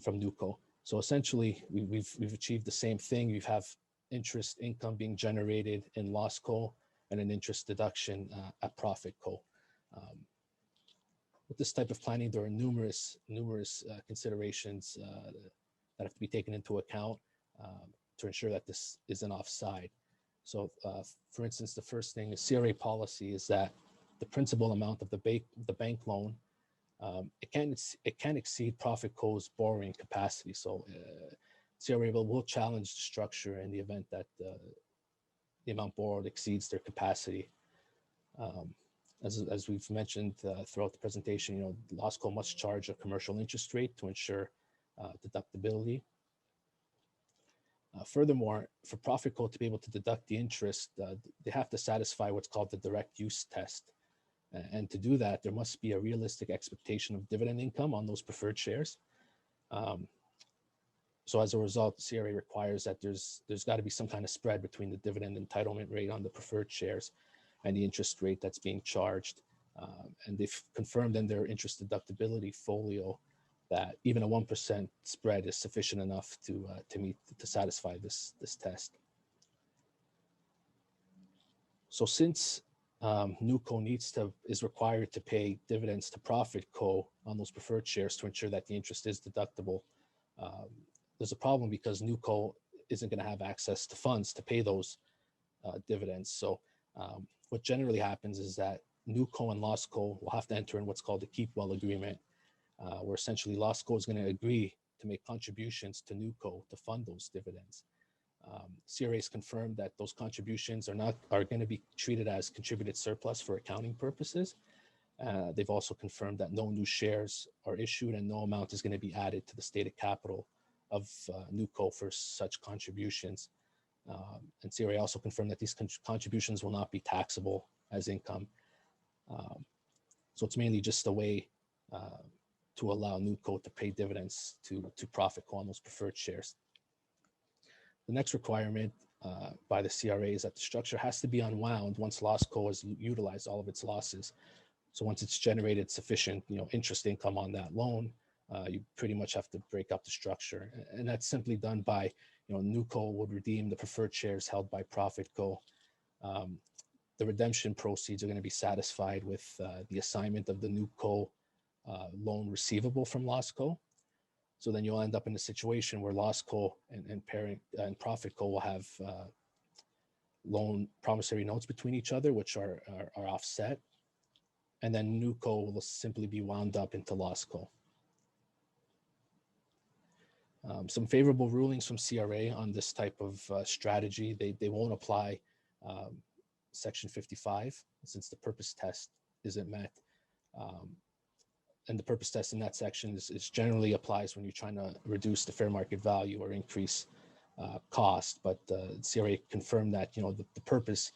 Speaker 3: NewCo. So essentially, we've achieved the same thing. You have interest income being generated in loss co and an interest deduction at Profit Co. With this type of planning, there are numerous considerations that have to be taken into account to ensure that this isn't offside. So, for instance, the first thing is CRA policy is that the principal amount of the bank loan it can exceed Profit Co's borrowing capacity. So, CRA will challenge the structure in the event that the amount borrowed exceeds their capacity. As we've mentioned throughout the presentation, loss co must charge a commercial interest rate to ensure deductibility. Furthermore, for Profit Co to be able to deduct the interest, they have to satisfy what's called the direct use test. And to do that, there must be a realistic expectation of dividend income on those preferred shares. So as a result, the CRA requires that there's got to be some kind of spread between the dividend entitlement rate on the preferred shares and the interest rate that's being charged. And they've confirmed in their interest deductibility folio that even a 1% spread is sufficient enough to satisfy this test. So since NewCo is required to pay dividends to Profit Co on those preferred shares to ensure that the interest is deductible, there's a problem because NewCo isn't going to have access to funds to pay those dividends. So what generally happens is that NewCo and LostCo will have to enter in what's called a keep well agreement, where essentially LostCo is going to agree to make contributions to NewCo to fund those dividends. CRA has confirmed that those contributions are going to be treated as contributed surplus for accounting purposes. They've also confirmed that no new shares are issued and no amount is going to be added to the stated capital of NewCo for such contributions. And CRA also confirmed that these contributions will not be taxable as income. So it's mainly just a way to allow NewCo to pay dividends to Profit Co on those preferred shares. The next requirement by the CRA is that the structure has to be unwound once LostCo has utilized all of its losses. So once it's generated sufficient, interest income on that loan, you pretty much have to break up the structure, and that's simply done by, NewCo would redeem the preferred shares held by Profit Co. The redemption proceeds are going to be satisfied with the assignment of the NewCo loan receivable from LostCo. So then you'll end up in a situation where LostCo and parent and Profit Co will have loan promissory notes between each other, which are offset, and then NewCo will simply be wound up into LostCo. Some favorable rulings from CRA on this type of strategy. They won't apply Section 55 since the purpose test isn't met. And the purpose test in that section is generally applies when you're trying to reduce the fair market value or increase cost. But CRA confirmed that the purpose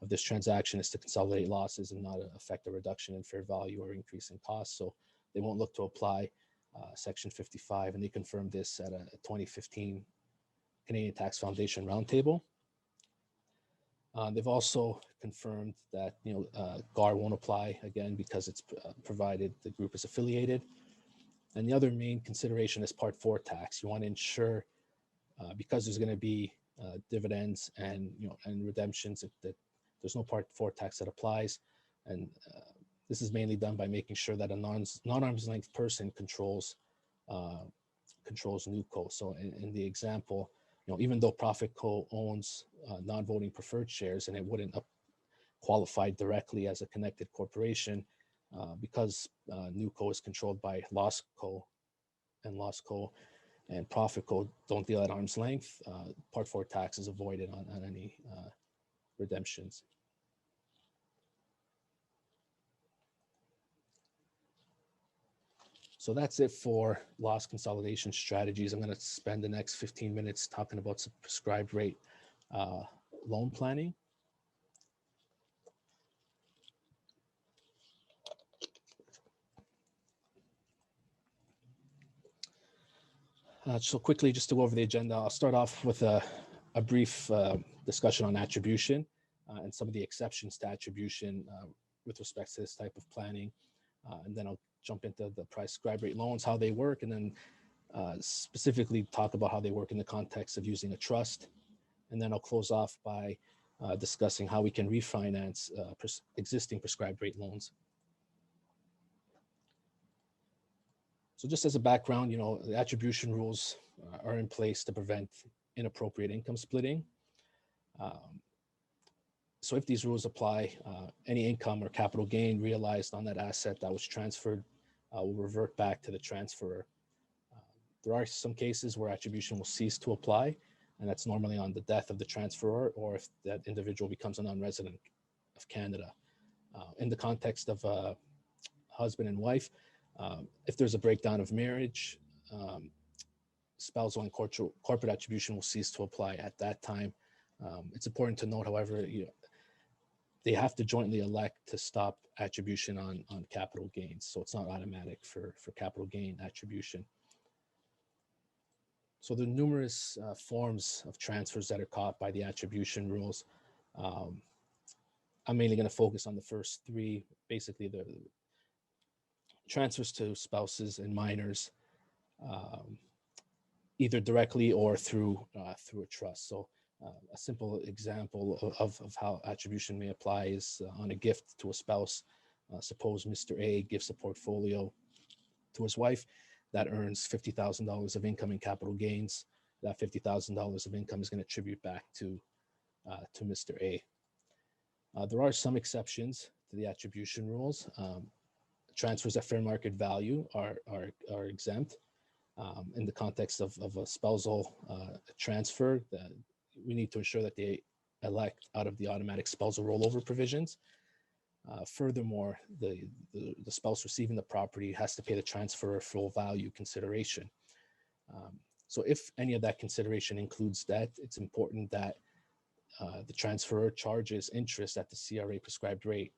Speaker 3: of this transaction is to consolidate losses and not affect a reduction in fair value or increase in cost. So they won't look to apply Section 55, and they confirmed this at a 2015 Canadian Tax Foundation roundtable. They've also confirmed that GAR won't apply again because it's provided the group is affiliated. And the other main consideration is Part 4 tax. You want to ensure because there's going to be dividends and redemptions that there's no Part 4 tax that applies, and this is mainly done by making sure that a non-arm's length person controls NewCo. So in the example, even though Profit Co owns non-voting preferred shares and it wouldn't qualify directly as a connected corporation, because NewCo is controlled by LostCo and Profit Co don't deal at arm's length, Part 4 tax is avoided on any redemptions. So that's it for loss consolidation strategies. I'm going to spend the next 15 minutes talking about some prescribed rate loan planning. So quickly, just to go over the agenda, I'll start off with a brief discussion on attribution and some of the exceptions to attribution with respect to this type of planning. And then I'll jump into the prescribed rate loans, how they work, and then specifically talk about how they work in the context of using a trust. And then I'll close off by discussing how we can refinance existing prescribed rate loans. So just as a background, the attribution rules are in place to prevent inappropriate income splitting. So if these rules apply, any income or capital gain realized on that asset that was transferred will revert back to the transferor. There are some cases where attribution will cease to apply, and that's normally on the death of the transferor or if that individual becomes a non-resident of Canada. In the context of husband and wife, if there's a breakdown of marriage, spousal and corporate attribution will cease to apply at that time. It's important to note, however, they have to jointly elect to stop attribution on capital gains. So it's not automatic for capital gain attribution. So there are numerous forms of transfers that are caught by the attribution rules. I'm mainly going to focus on the first three, basically the transfers to spouses and minors, either directly or through a trust. So a simple example of how attribution may apply is on a gift to a spouse. Suppose Mr. A gives a portfolio to his wife that earns $50,000 of income in capital gains. That $50,000 of income is going to attribute back to Mr. A. There are some exceptions to the attribution rules. Transfers at fair market value are exempt. In the context of a spousal transfer, we need to ensure that they elect out of the automatic spousal rollover provisions. Furthermore, the spouse receiving the property has to pay the transferor full value consideration. So if any of that consideration includes debt, it's important that the transferor charges interest at the CRA prescribed rate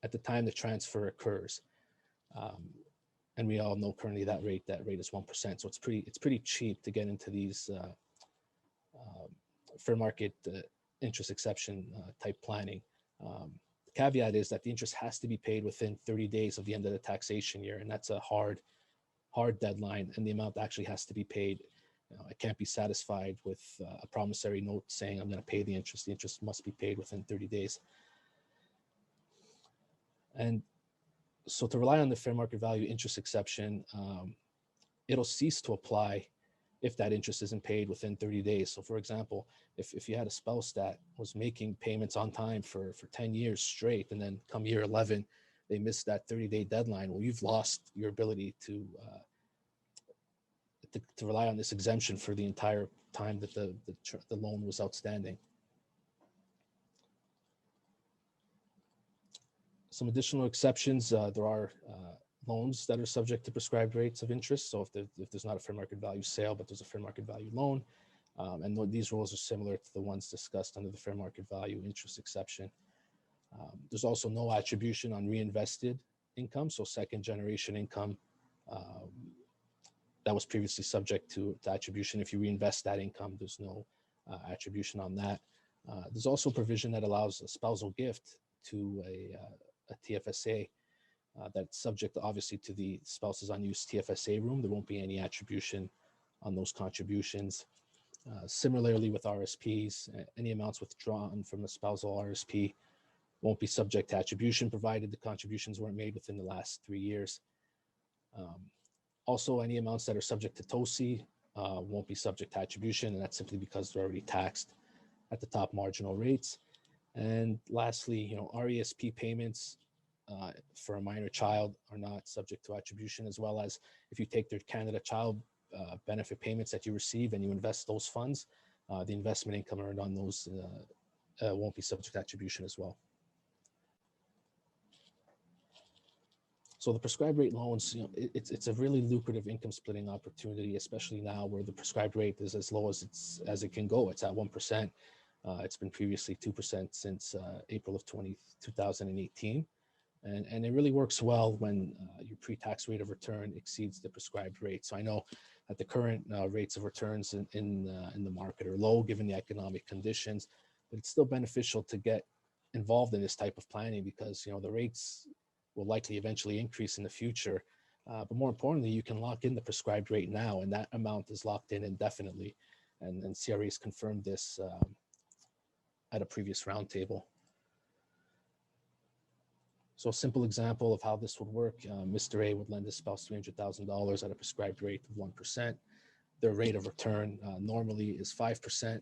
Speaker 3: at the time the transfer occurs. And we all know currently that rate is 1%. So it's pretty cheap to get into these fair market interest exception type planning. The caveat is that the interest has to be paid within 30 days of the end of the taxation year, and that's a hard deadline, and the amount actually has to be paid. It can't be satisfied with a promissory note saying I'm going to pay the interest. The interest must be paid within 30 days. And so to rely on the fair market value interest exception, it'll cease to apply if that interest isn't paid within 30 days. So for example, if you had a spouse that was making payments on time for 10 years straight, and then come year 11, they missed that 30-day deadline, well, you've lost your ability to rely on this exemption for the entire time that the loan was outstanding. Some additional exceptions, there are loans that are subject to prescribed rates of interest. So if there's not a fair market value sale, but there's a fair market value loan, and these rules are similar to the ones discussed under the fair market value interest exception. There's also no attribution on reinvested income, so second generation income that was previously subject to attribution. If you reinvest that income, there's no attribution on that. There's also provision that allows a spousal gift to a TFSA that's subject obviously to the spouse's unused TFSA room. There won't be any attribution on those contributions. Similarly with RSPs, any amounts withdrawn from a spousal RSP won't be subject to attribution provided the contributions weren't made within the last 3 years. Also, any amounts that are subject to TOSI won't be subject to attribution, and that's simply because they're already taxed at the top marginal rates. And lastly, RESP payments for a minor child are not subject to attribution, as well as if you take their Canada Child benefit payments that you receive and you invest those funds, the investment income earned on those won't be subject to attribution as well. So the prescribed rate loans, it's a really lucrative income splitting opportunity, especially now where the prescribed rate is as low as it can go. It's at 1%. It's been previously 2% since April of 2018. And it really works well when your pre-tax rate of return exceeds the prescribed rate. So I know that the current rates of returns in the market are low given the economic conditions, but it's still beneficial to get involved in this type of planning because the rates will likely eventually increase in the future. But more importantly, you can lock in the prescribed rate now, and that amount is locked in indefinitely. And CRA's confirmed this at a previous roundtable. So a simple example of how this would work, Mr. A would lend his spouse $300,000 at a prescribed rate of 1%. Their rate of return normally is 5%.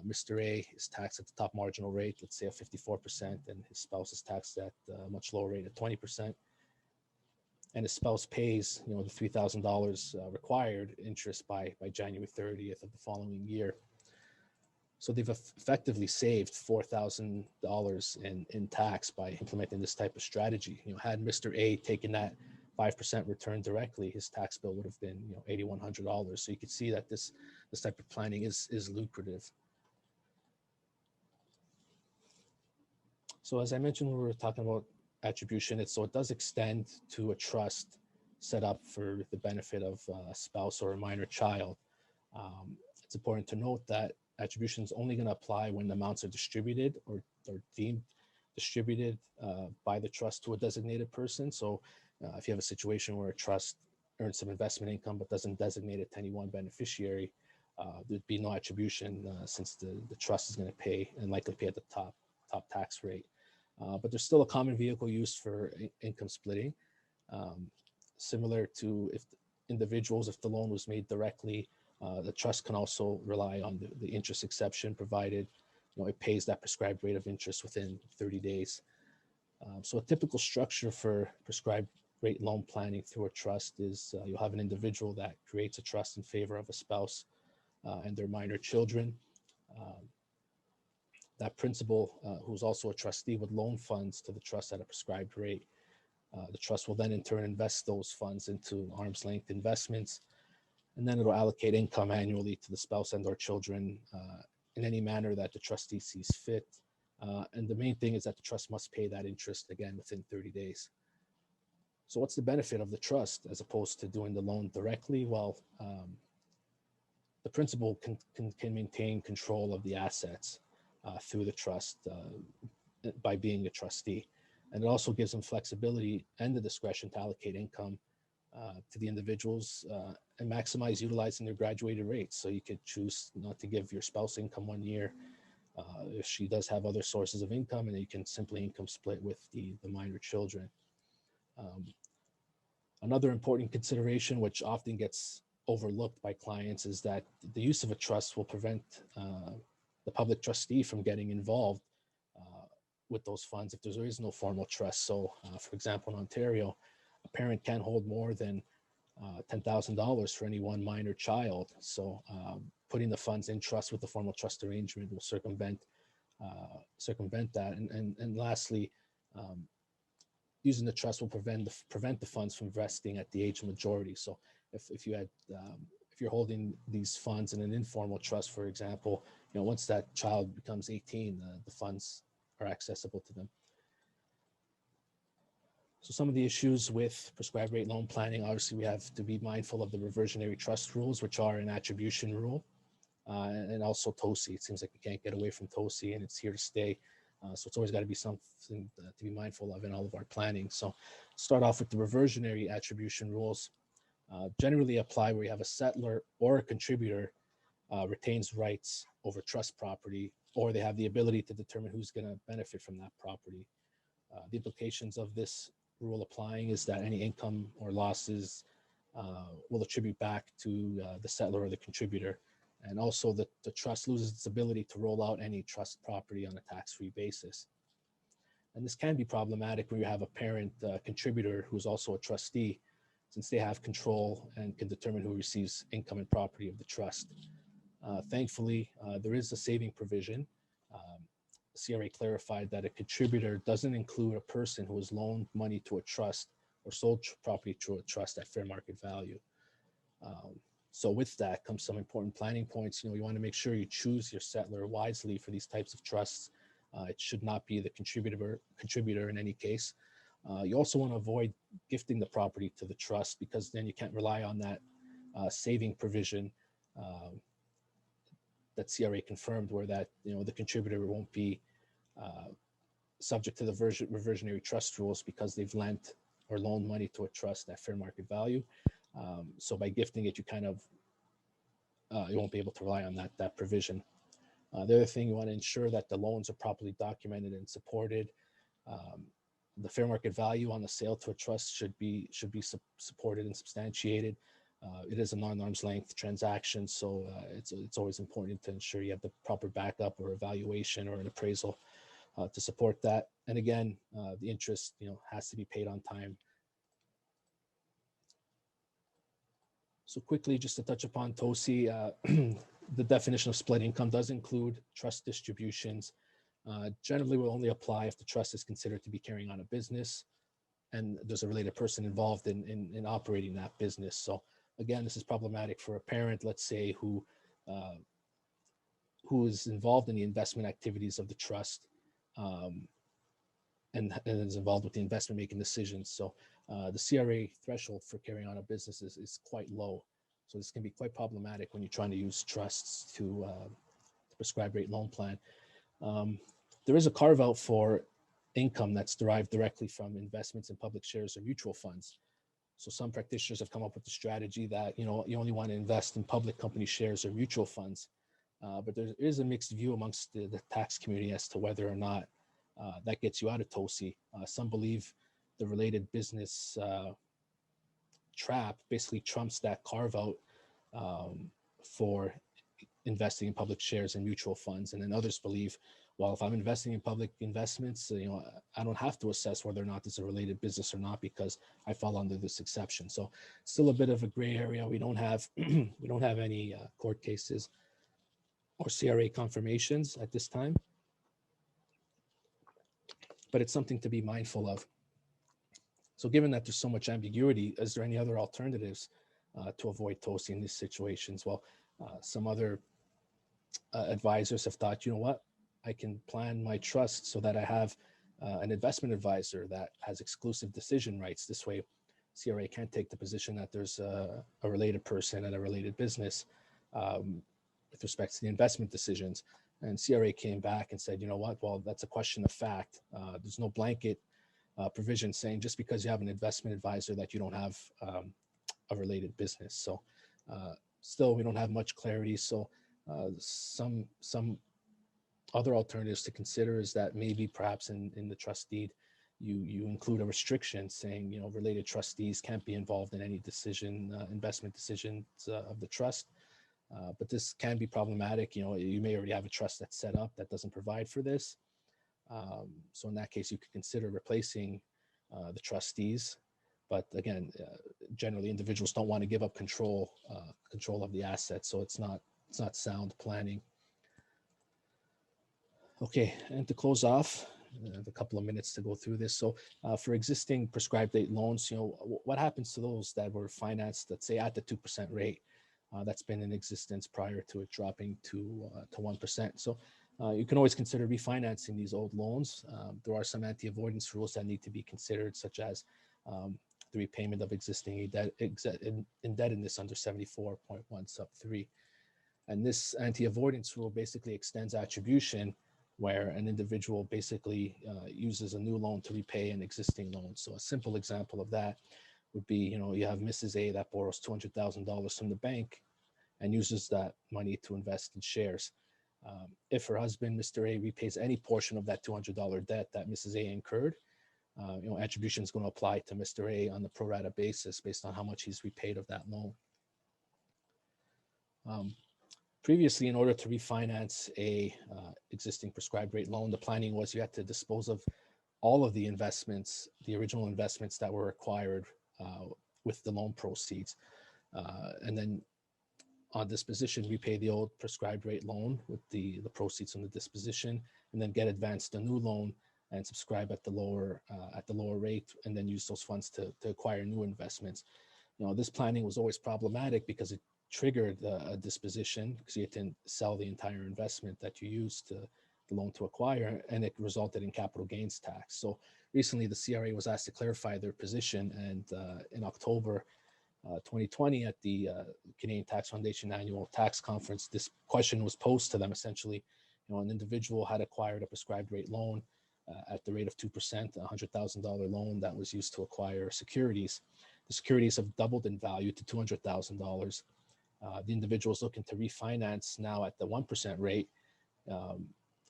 Speaker 3: Mr. A is taxed at the top marginal rate, let's say of 54%, and his spouse is taxed at a much lower rate of 20%. And his spouse pays, the $3,000 required interest by January 30th of the following year. So they've effectively saved $4,000 in tax by implementing this type of strategy. Had Mr. A taken that 5% return directly, his tax bill would have been $8,100. So you can see that this type of planning is lucrative. So as I mentioned, when we were talking about attribution, it does extend to a trust set up for the benefit of a spouse or a minor child. It's important to note that attribution is only going to apply when the amounts are distributed or deemed distributed by the trust to a designated person. So if you have a situation where a trust earns some investment income but doesn't designate it to any one beneficiary, there'd be no attribution since the trust is going to pay and likely pay at the top tax rate. But there's still a common vehicle used for income splitting, similar to if individuals, if the loan was made directly, the trust can also rely on the interest exception, provided it pays that prescribed rate of interest within 30 days. So a typical structure for prescribed rate loan planning through a trust is you'll have an individual that creates a trust in favor of a spouse and their minor children. That principal, who's also a trustee, would loan funds to the trust at a prescribed rate. The trust will then in turn invest those funds into arm's length investments, and then it'll allocate income annually to the spouse and or children in any manner that the trustee sees fit. And the main thing is that the trust must pay that interest again within 30 days. So what's the benefit of the trust as opposed to doing the loan directly? Well, the principal can maintain control of the assets through the trust by being a trustee. And it also gives them flexibility and the discretion to allocate income to the individuals and maximize utilizing their graduated rates. So you could choose not to give your spouse income 1 year if she does have other sources of income, and you can simply income split with the minor children. Another important consideration, which often gets overlooked by clients, is that the use of a trust will prevent the public trustee from getting involved with those funds if there is no formal trust. So, for example, in Ontario, a parent can't hold more than $10,000 for any one minor child. So putting the funds in trust with the formal trust arrangement will circumvent that. And lastly, using the trust will prevent the funds from vesting at the age of majority. So if you're holding these funds in an informal trust, for example, once that child becomes 18, the funds are accessible to them. So some of the issues with prescribed rate loan planning, obviously we have to be mindful of the reversionary trust rules, which are an attribution rule, and also TOSI. It seems like we can't get away from TOSI, and it's here to stay. So it's always got to be something to be mindful of in all of our planning. So start off with the reversionary attribution rules. Generally apply where you have a settlor or a contributor retains rights over trust property, or they have the ability to determine who's going to benefit from that property. The implications of this rule applying is that any income or losses will attribute back to the settlor or the contributor. And also the trust loses its ability to roll out any trust property on a tax-free basis. And this can be problematic when you have a parent contributor who's also a trustee, since they have control and can determine who receives income and property of the trust. Thankfully, there is a saving provision. CRA clarified that a contributor doesn't include a person who has loaned money to a trust or sold property to a trust at fair market value. So with that comes some important planning points. You want to make sure you choose your settlor wisely for these types of trusts. It should not be the contributor in any case. You also want to avoid gifting the property to the trust, because then you can't rely on that saving provision that CRA confirmed, where that the contributor won't be subject to the reversionary trust rules because they've lent or loaned money to a trust at fair market value. So by gifting it, you kind of you won't be able to rely on that provision. The other thing, you want to ensure that the loans are properly documented and supported. The fair market value on the sale to a trust should be supported and substantiated. It is a non-arm's length transaction, so it's always important to ensure you have the proper backup or evaluation or an appraisal to support that. And again, the interest has to be paid on time. So quickly, just to touch upon TOSI, the definition of split income does include trust distributions. Generally will only apply if the trust is considered to be carrying on a business and there's a related person involved in operating that business. So again, this is problematic for a parent, let's say, who is involved in the investment activities of the trust and is involved with the investment making decisions. So the CRA threshold for carrying on a business is quite low. So this can be quite problematic when you're trying to use trusts to prescribe rate loan plan. There is a carve out for income that's derived directly from investments in public shares or mutual funds. So some practitioners have come up with the strategy that, you know, you only want to invest in public company shares or mutual funds. But there is a mixed view amongst the tax community as to whether or not that gets you out of TOSI. Some believe the related business trap basically trumps that carve out for investing in public shares and mutual funds. And then others believe, well, if I'm investing in public investments, you know, I don't have to assess whether or not it's a related business or not because I fall under this exception. So still a bit of a gray area. We don't have we don't have any court cases or CRA confirmations at this time, but it's something to be mindful of. So given that there's so much ambiguity, is there any other alternatives to avoid TOSI in these situations? Well, some other advisors have thought, you know what, I can plan my trust so that I have an investment advisor that has exclusive decision rights. This way, CRA can't take the position that there's a related person and a related business with respect to the investment decisions. And CRA came back and said, you know what, well, that's a question of fact. There's no blanket provision saying just because you have an investment advisor that you don't have a related business. So still, we don't have much clarity. So some other alternatives to consider is that maybe perhaps in the trust deed, you include a restriction saying, you know, related trustees can't be involved in any decision, investment decisions of the trust. But this can be problematic. You know, you may already have a trust that's set up that doesn't provide for this. So in that case, you could consider replacing the trustees. But again, generally individuals don't want to give up control of the assets. So it's not sound planning. Okay, and to close off, I have a couple of minutes to go through this. So for existing prescribed rate loans, you know, what happens to those that were financed, let's say at the 2% rate that's been in existence prior to it dropping to 1%? So you can always consider refinancing these old loans. There are some anti-avoidance rules that need to be considered, such as the repayment of existing indebtedness under 74.1 sub 3. And this anti-avoidance rule basically extends attribution where an individual basically uses a new loan to repay an existing loan. So a simple example of that would be, you know, you have Mrs. A that borrows $200,000 from the bank and uses that money to invest in shares. If her husband, Mr. A, repays any portion of that $200 debt that Mrs. A incurred, you know, attribution is going to apply to Mr. A on the pro rata basis based on how much he's repaid of that loan. Previously, in order to refinance a existing prescribed rate loan, the planning was you had to dispose of all of the investments, the original investments that were acquired with the loan proceeds. And then on disposition, repay the old prescribed rate loan with the proceeds from the disposition, and then get advanced a new loan and subscribe at the lower rate, and then use those funds to acquire new investments. You know, this planning was always problematic because it triggered a disposition because you had to sell the entire investment that you used the loan to acquire, and it resulted in capital gains tax. So recently the CRA was asked to clarify their position, and in October 2020 at the Canadian Tax Foundation annual tax conference, this question was posed to them. Essentially, you know, an individual had acquired a prescribed rate loan at the rate of 2%, a $100,000 loan that was used to acquire securities. The securities have doubled in value to $200,000. The individual is looking to refinance now at the 1% rate.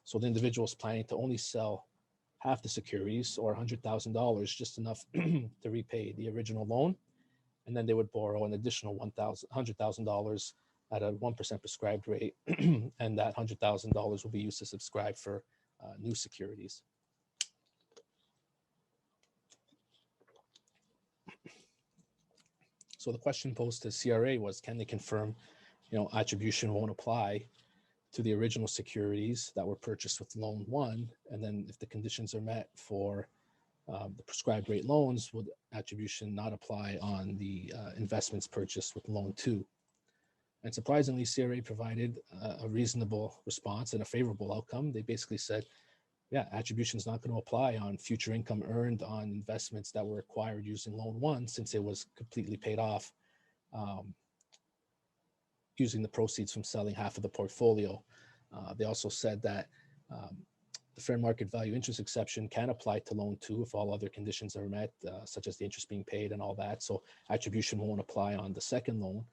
Speaker 3: So the individual is planning to only sell half the securities, or $100,000, just enough to repay the original loan. And then they would borrow an additional $100,000 at a 1% prescribed rate. And that $100,000 will be used to subscribe for new securities. So the question posed to CRA was, can they confirm, you know, attribution won't apply to the original securities that were purchased with loan 1, and then if the conditions are met for the prescribed rate loans, would attribution not apply on the investments purchased with loan 2? And surprisingly, CRA provided a reasonable response and a favorable outcome. They basically said, yeah, attribution is not going to apply on future income earned on investments that were acquired using loan 1, since it was completely paid off using the proceeds from selling half of the portfolio. They also said that The fair market value interest exception can apply to loan 2 if all other conditions are met, such as the interest being paid and all that. So attribution won't apply on the second loan.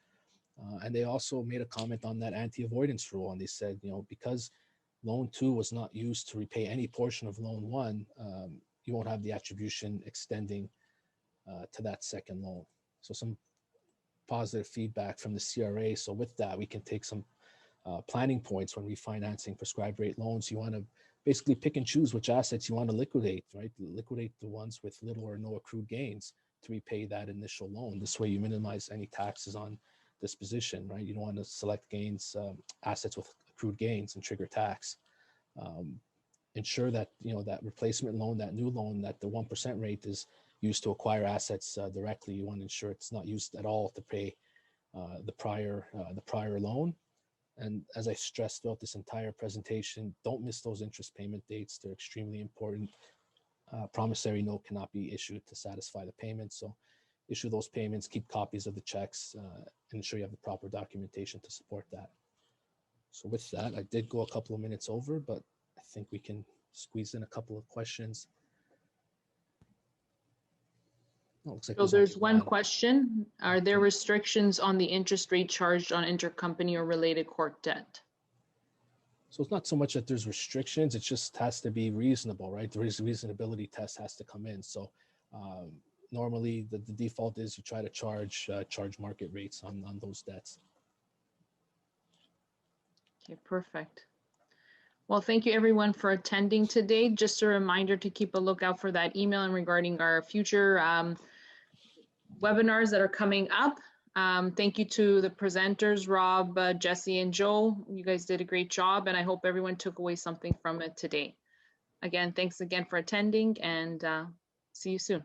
Speaker 3: And they also made a comment on that anti-avoidance rule. And they said, because loan 2 was not used to repay any portion of loan 1, you won't have the attribution extending to that second loan. So some positive feedback from the CRA. So with that, we can take some planning points when refinancing prescribed rate loans. You want to basically pick and choose which assets you want to liquidate, right? Liquidate the ones with little or no accrued gains to repay that initial loan. This way you minimize any taxes on disposition, right? You don't want to select gains, assets with accrued gains and trigger tax. Ensure that, that replacement loan, that new loan, that the 1% rate is used to acquire assets directly. You want to ensure it's not used at all to pay the prior loan. And as I stressed throughout this entire presentation, don't miss those interest payment dates. They're extremely important. Promissory note cannot be issued to satisfy the payment. So issue those payments, keep copies of the checks, and ensure you have the proper documentation to support that. So with that, I did go a couple of minutes over, but I think we can squeeze in a couple of questions. Oh, looks like
Speaker 2: So there's
Speaker 3: only
Speaker 2: one question. Are there
Speaker 3: Okay.
Speaker 2: restrictions on the interest rate charged on intercompany or related court debt?
Speaker 3: So it's not so much that there's restrictions, it just has to be reasonable, right? The reasonability test has to come in. So normally the default is you try to charge market rates on those debts.
Speaker 2: Okay, perfect. Well, thank you everyone for attending today. Just a reminder to keep a lookout for that email and regarding our future webinars that are coming up. Thank you to the presenters, Rob, Jesse, and Joe. You guys did a great job, and I hope everyone took away something from it today. Again, thanks again for attending, and see you soon.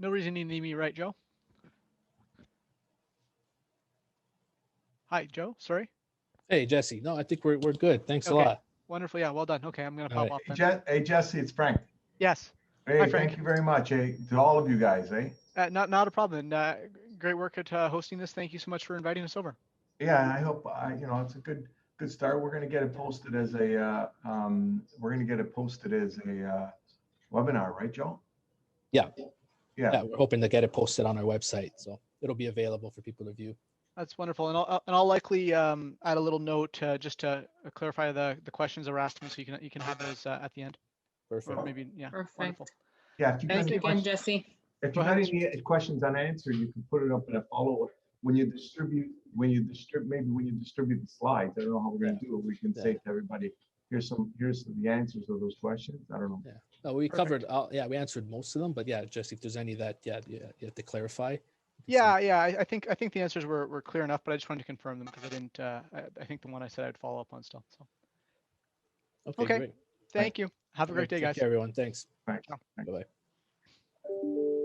Speaker 1: No reason you need me, right, Joe? Hi, Joe. Sorry.
Speaker 3: Hey, Jesse. No, I think we're good. Thanks a
Speaker 1: Okay.
Speaker 3: lot.
Speaker 1: Wonderful. Yeah, well done. Okay, I'm going to
Speaker 3: All
Speaker 1: pop
Speaker 3: right.
Speaker 1: off then.
Speaker 4: Hey, Jesse, it's Frank.
Speaker 1: Yes.
Speaker 4: Hey,
Speaker 1: Hi, Frank.
Speaker 4: thank you very much. Hey, to all of you guys.
Speaker 1: Not a problem. And great work at hosting this. Thank you so much for inviting us over.
Speaker 4: Yeah, and I hope it's a good start. We're going to get it posted as a webinar, right, Joe?
Speaker 3: Yeah.
Speaker 4: Yeah.
Speaker 3: Yeah, we're hoping to get it posted on our website, so it'll be available for people to view.
Speaker 1: That's wonderful. And I'll likely add a little note just to clarify the questions that were asked, so you can have those at the end.
Speaker 3: Perfect.
Speaker 1: Or maybe, yeah.
Speaker 2: Perfect.
Speaker 1: Wonderful.
Speaker 4: Yeah. If you
Speaker 2: Thanks
Speaker 4: got
Speaker 2: again, Jesse.
Speaker 4: if you got any questions unanswered, you can put it up in a follow-up when you distribute the slides. I don't know how we're going to do it. We can say to everybody, here's the answers of those questions. I don't know.
Speaker 3: Yeah. No, we covered. We answered most of them, but yeah, Jesse, if there's any that you have to clarify.
Speaker 1: Yeah. I think the answers were clear enough, but I just wanted to confirm them because I didn't. I think the one I said I'd follow up on still. So.
Speaker 3: Okay. Great.
Speaker 1: Thank you. Have a great day, guys.
Speaker 3: Take care, everyone. Thanks.
Speaker 4: Bye.
Speaker 3: Bye-bye.